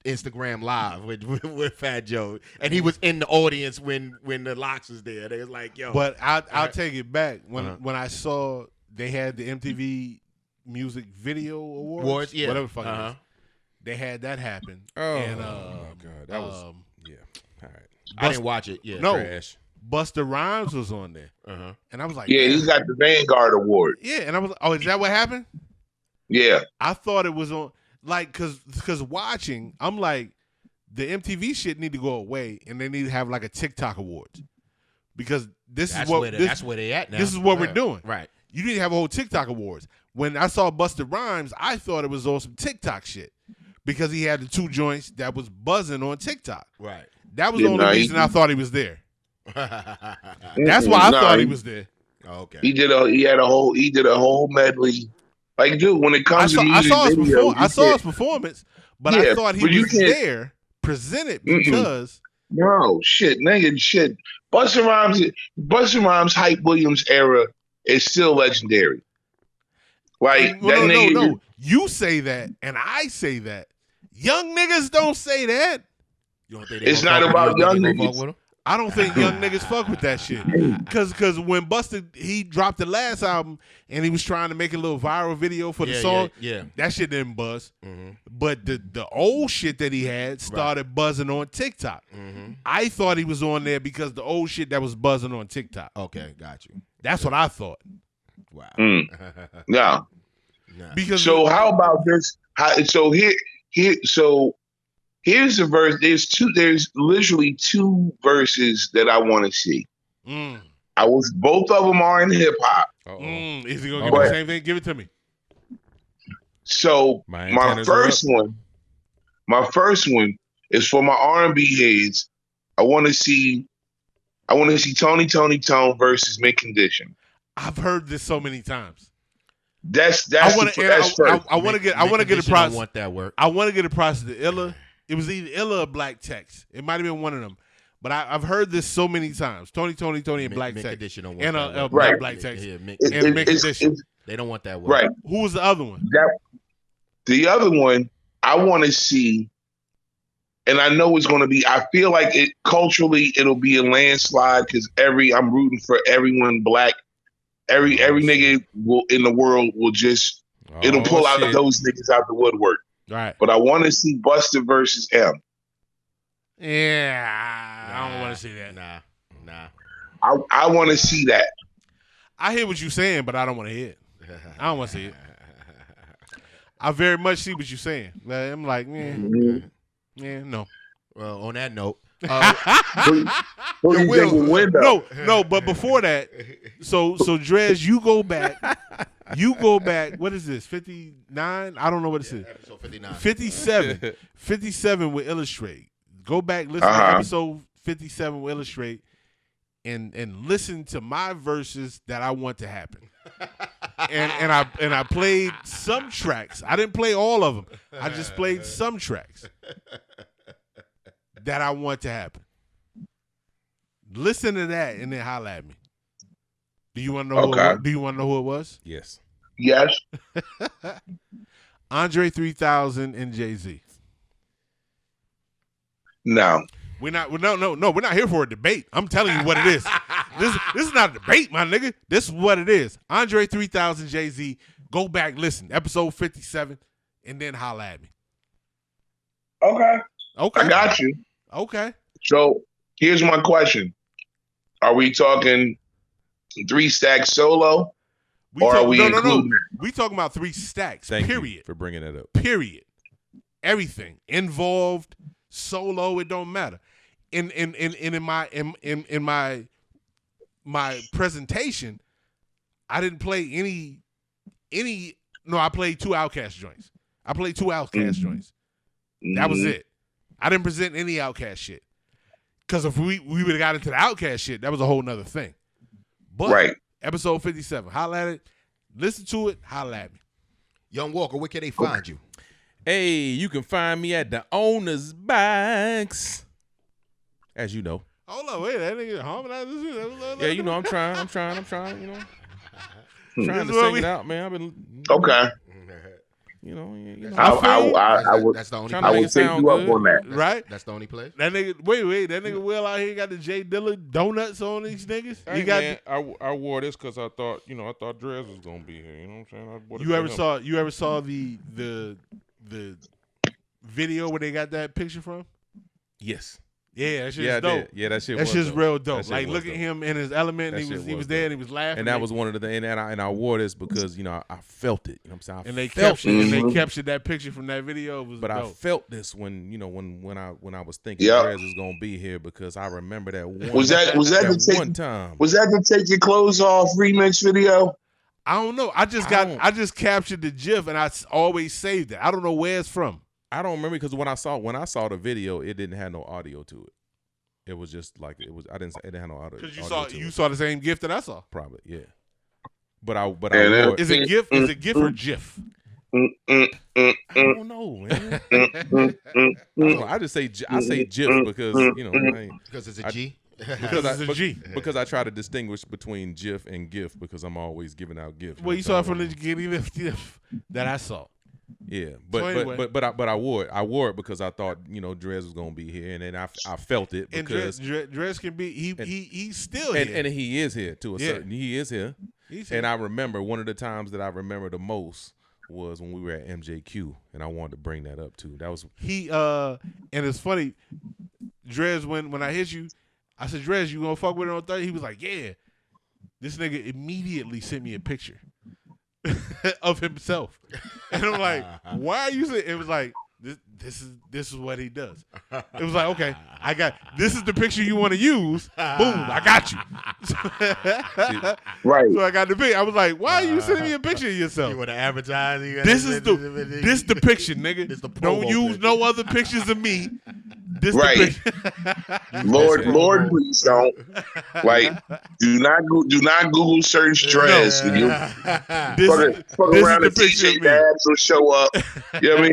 Instagram Live with Fat Joe. And he was in the audience when the Locks was there. They was like, yo. But I'll take it back. When I saw they had the MTV Music Video Awards, whatever the fuck it is. They had that happen. Oh, and, God. That was, all right. I didn't watch it. Yeah. No. Trash. Busta Rhymes was on there. And I was like, he got the Vanguard Award. Yeah, and I was like, oh, is that what happened? Yeah. I thought it was on, like, because watching, I'm like, the MTV shit need to go away, and they need to have, like, a TikTok Awards. Because that's where they at now. This is what we're doing. Right. You need to have a whole TikTok Awards. When I saw Busta Rhymes, I thought it was on some TikTok shit because he had the 2 joints that was buzzing on TikTok. Right. That was the only reason I thought he was there. That's why I thought he was there. Oh, okay. He did a whole medley. Like, dude, when it comes to music videos, I saw his performance, but I thought he was there, presented because. No shit, nigga, shit. Busta Rhymes, Hype Williams era is still legendary. Like no. You say that, and I say that. Young niggas don't say that. You don't think it's not about young niggas. I don't think young niggas fuck with that shit. Cause when Busta, he dropped the last album and he was trying to make a little viral video for the song. Yeah. That shit didn't buzz. Mm-hmm. But the old shit that he had started buzzing on TikTok. Mm-hmm. I thought he was on there because the old shit that was buzzing on TikTok. Okay, got you. That's what I thought. Wow. No. Nah. Because So how about this? Here's the verse. There's literally two verses that I want to see. Both of them are in hip hop. Is he gonna give me the same thing? Give it to me. So my first one is for my R&B heads. I want to see Tony Tone versus Mint Condition. I've heard this so many times. That's I want to get a process. Want that work? I want to get a process to Illa. It was either Illa or Black Text. It might have been one of them. But I've heard this so many times. Tony, and Black Text. And Black Text. Yeah, and Mint Condition. They don't want that work. Right. Who was the other one? The other one, I want to see, and I know it's going to be, I feel like it culturally, it'll be a landslide because I'm rooting for everyone black. Every nigga in the world will just, it'll pull out those niggas out the woodwork. Right. But I want to see Busta versus M. Yeah, I don't want to see that. Nah. I want to see that. I hear what you're saying, but I don't want to hear it. I don't want to see it. I very much see what you're saying. I'm like, man, no. Well, on that note, Who do you think will win, though? No, but before that, so Dres, you go back. What is this? 59? I don't know what it is. Episode 59. 57. 57 with Illustrate. Go back, listen to episode 57 with Illustrate, and listen to my verses that I want to happen. and I played some tracks. I didn't play all of them. I just played some tracks that I want to happen. Listen to that and then holler at me. Do you want to know? Do you want to know who it was? Yes. Yes. Andre 3000 and Jay-Z. No. We're not here for a debate. I'm telling you what it is. This is not a debate, my nigga. This is what it is. Andre 3000, Jay-Z. Go back, listen. Episode 57, and then holla at me. Okay. I got you. Okay. So here's my question: are we talking 3 stacks solo, or are we including? We talking about 3 stacks. Thank period. you for bringing that up. Period. Everything involved. Solo, it don't matter. In my presentation, I didn't play any. No, I played 2 Outkast joints. Joints. That was it. I didn't present any Outkast shit. Because if we would have got into the Outkast shit, that was a whole nother thing. But episode 57, holla at it, listen to it, holla at me. Young Walker, where can they find you? Hey, you can find me at the Owner's Box. As you know. Hold on, wait, that nigga harmonizes you. Yeah, you know, I'm trying, you know. Trying to sing it out, man. I've been okay. You know. I would take you up on that. Right? That's the only place. That nigga, wait, that nigga Will out here got the J Dilla donuts on these niggas. Hey, man, I wore this because I thought Dres was gonna be here. You know what I'm saying? You ever saw the video where they got that picture from? Yes. Yeah, that shit's dope. Yeah, that shit. That shit's real dope. Like look at him in his element. And he was there and he was laughing. And that was one of the things. And I wore this because I felt it. You know what I'm saying? And they captured that picture from that video. It was dope. I felt this when I was thinking Dres was gonna be here because I remember that one. Was that one time? Was that the Take Your Clothes Off remix video? I don't know. I just captured the GIF and I always saved it. I don't know where it's from. I don't remember because when I saw the video, it didn't have no audio to it. It was just like it was. It didn't have no audio. Because you saw the same GIF that I saw. Probably, yeah. But I is it GIF? Is it GIF or GIF? I don't know, man. I say GIF because because it's a G. Because I try to distinguish between GIF and GIF because I'm always giving out GIFs. Well, you saw it from the GIF that I saw. Yeah, but So anyway. but I wore it. I wore it because I thought Dres was gonna be here, and then I felt it because and Dres can be he's still here, here, and he is here to a certain. He is here, and I remember one of the times that I remember the most was when we were at MJQ, and I wanted to bring that up too. That was and it's funny, Dres, when I hit you, I said, Dres, you gonna fuck with it on Thursday? He was like, yeah. This nigga immediately sent me a picture of himself, and I'm like, why are you saying? It was like, this is what he does. It was like, okay, this is the picture you want to use. Boom, I got you. Right. So I got the picture. I was like, why are you sending me a picture of yourself? You want to advertise? This the picture, nigga. Don't use picture. no other pictures of me. This Right. The picture. Lord, please don't. Like, do not Google search Dres. No. Fuck This around is and the picture DJ of me. Dabs will show up. You know what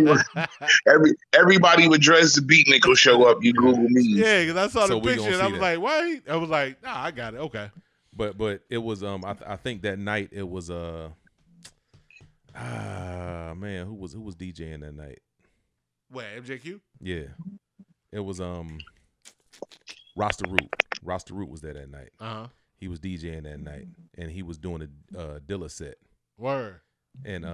I mean? Everybody with Dres the Beatnik will show up. You Google me. Yeah, because I saw So the we picture gonna and I see was that. like, why? I was like, nah, I got it. Okay. But it was I think that night it was man, who was DJing that night? What, MJQ? Yeah. It was Rasta Root. Rasta Root was there that night. Uh-huh. He was DJing that night, and he was doing a Dilla set. Word. And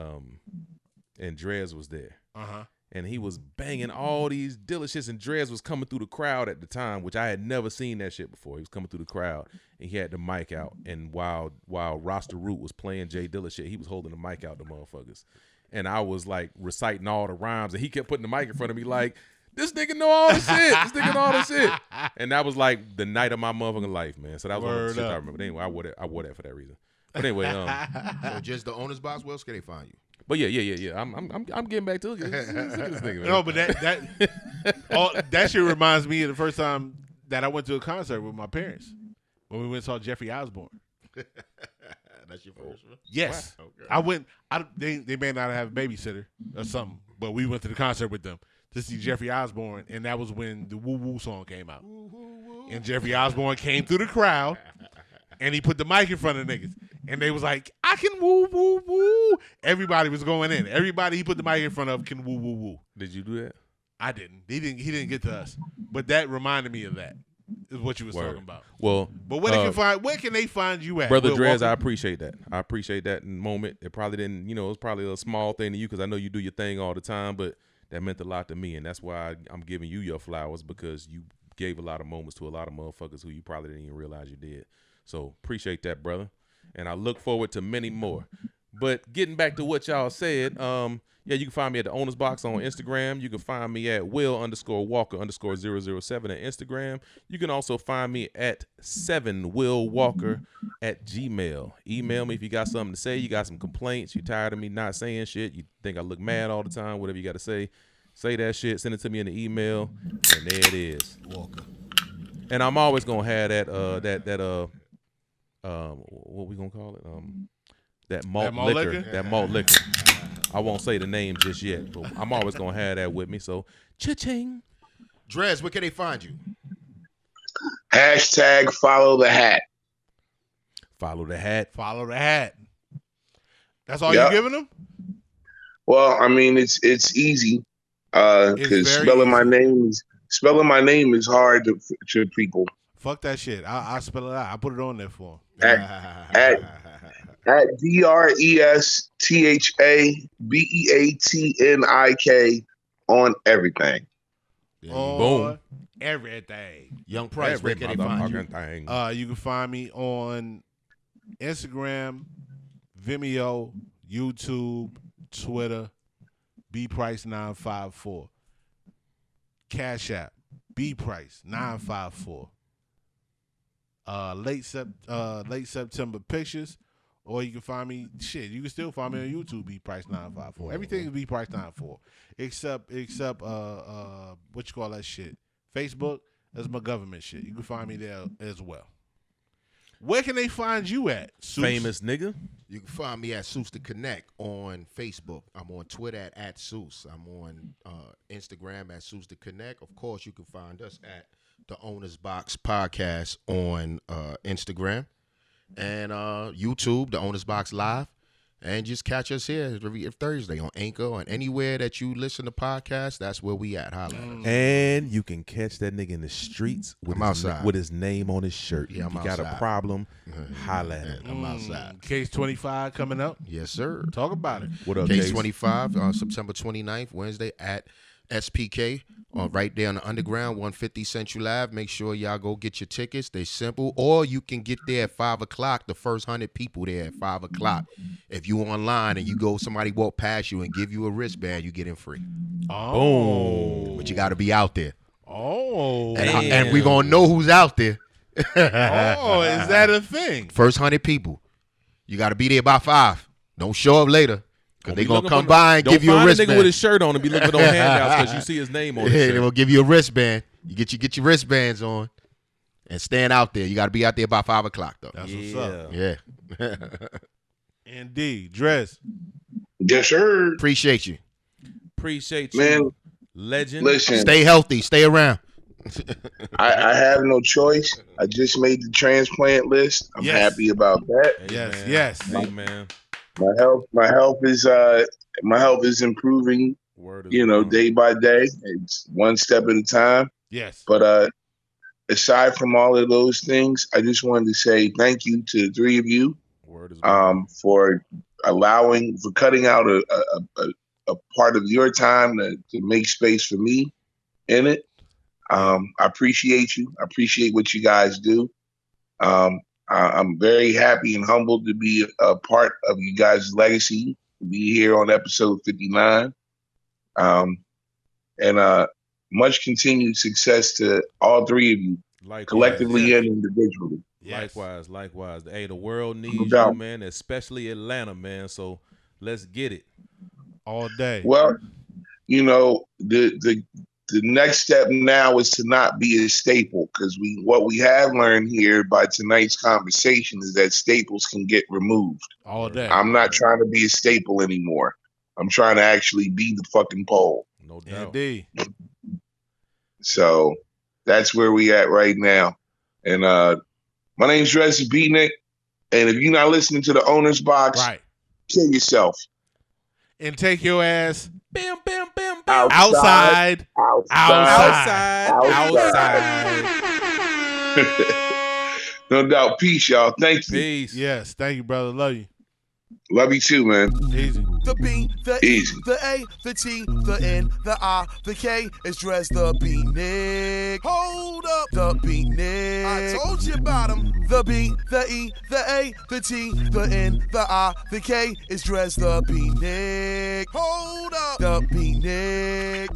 Dres was there. Uh-huh. And he was banging all these Dilla shits, and Dres was coming through the crowd at the time, which I had never seen that shit before. He was coming through the crowd, and he had the mic out. And while Rasta Root was playing J Dilla shit, he was holding the mic out to motherfuckers. And I was like reciting all the rhymes, and he kept putting the mic in front of me like, this nigga know all the shit. This nigga know all the shit. And that was like the night of my motherfucking life, man. So that was one of the shit I remember. But anyway, I wore that for that reason. But anyway, So just the owner's box. Where else can they find you? but yeah. I'm getting back to it. This nigga, man. No, but that shit reminds me of the first time that I went to a concert with my parents when we went and saw Jeffrey Osborne. That's your first one? Yes. Wow. Okay. I went. They may not have a babysitter or something, but we went to the concert with them to see Jeffrey Osborne, and that was when the Woo Woo song came out. And Jeffrey Osborne came through the crowd, and he put the mic in front of niggas, and they was like, I can woo, woo, woo. Everybody was going in. Everybody he put the mic in front of can woo, woo, woo. Did you do that? I didn't. He didn't get to us. But that reminded me of that, is what you was Word. talking about. Well, But where can they find you at? Brother Will Dres, Walker? I appreciate that. I appreciate that in the moment. It probably didn't, it was probably a small thing to you because I know you do your thing all the time, but that meant a lot to me, and that's why I'm giving you your flowers, because you gave a lot of moments to a lot of motherfuckers who you probably didn't even realize you did. So appreciate that, brother, and I look forward to many more. But getting back to what y'all said, yeah, you can find me at the Owner's Box on Instagram. You can find me at Will_Walker_007 at Instagram. You can also find me at 7willwalker@gmail. Email me if you got something to say, you got some complaints, you tired of me not saying shit, you think I look mad all the time, whatever you got to say that shit, send it to me in the email, and there it is. Walker. And I'm always gonna have that what we gonna call it? That malt liquor. That malt liquor. I won't say the name just yet, but I'm always gonna have that with me. So, cha-ching. Dres, where can they find you? #follow the hat. Follow the hat. Follow the hat. That's all Yep. you giving them? Well, I mean, it's easy because spelling my name is hard to people. Fuck that shit. I'll spell it out. I put it on there for At DRESTHABEATNIK on everything. Boom. Everything. Young Price, where can they find you? Thing. You can find me on Instagram, Vimeo, YouTube, Twitter, B.Price954. Cash App, B.Price954. Late September pictures, or you can find me. Shit, you can still find me on YouTube. B.Price954. Everything is B.Price954, except what you call that shit? Facebook. That's my government shit. You can find me there as well. Where can they find you at, Seuss? Famous nigga. You can find me at Seuss the Connect on Facebook. I'm on Twitter at Seuss. I'm on Instagram at Seuss the Connect. Of course, you can find us at the Owner's Box Podcast on Instagram and YouTube, the Owner's Box Live. And just catch us here every Thursday on Anchor, on anywhere that you listen to podcasts. That's where we at. Holla at us. And you can catch that nigga in the streets with, with his name on his shirt. Yeah, if you got a problem, holla at him. I'm outside. Case 25 coming up. Yes, sir. Talk about it. What up, Case 25 on September 29th, Wednesday at SPK. Right there on the Underground, 150 Central Ave. Make sure y'all go get your tickets. They're simple. Or you can get there at 5 o'clock. The first 100 people there at 5 o'clock. If you online and you go, somebody walk past you and give you a wristband, you get in free. Oh. Boom. But you got to be out there. Oh. And we're going to know who's out there. Oh, is that a thing? First 100 people. You got to be there by 5. Don't show up later. Because they're going to come by and give you a wristband. Don't find a nigga with his shirt on and be looking on handouts because you see his name on his shirt. They will give you a wristband. You get your wristbands on and stand out there. You got to be out there by 5 o'clock, though. That's what's up. Yeah. Indeed. Dres. Yes, sir. Appreciate you. Appreciate you. Man, legend. listen. Stay healthy. Stay around. I have no choice. I just made the transplant list. I'm happy about that. Yes, yes. Amen. My health is improving. Day by day. It's one step at a time. Yes. But aside from all of those things, I just wanted to say thank you to the three of you for cutting out a part of your time to make space for me in it. I appreciate you. I appreciate what you guys do. I'm very happy and humbled to be a part of you guys' legacy, to be here on episode 59. And much continued success to all three of you, collectively and individually. Yes. Likewise. Hey, the world needs you, man, especially Atlanta, man. So let's get it. All day. Well, the next step now is to not be a staple, because what we have learned here by tonight's conversation is that staples can get removed. All day. I'm not trying to be a staple anymore. I'm trying to actually be the fucking pole. No doubt. Indeed. So that's where we at right now. And my name's Dres B.E.A.T.N.I.K, and if you're not listening to the Owner's Box, kill yourself. And take your ass bam, bam, bam, bam. Outside. No doubt. Peace, y'all. Thank you. Peace. Yes. Thank you, brother. Love you. Love you too, man. Easy. The B, the Easy. E, the A, the T, the N, the I, the K. It's Dres the B.E.A.T.N.I.K. Hold up, the B.E.A.T.N.I.K. I told you about him. The B, the E, the A, the T, the N, the I, the K. It's Dres the B.E.T.N.I.K. Hold up, the B.E.T.N.I.K.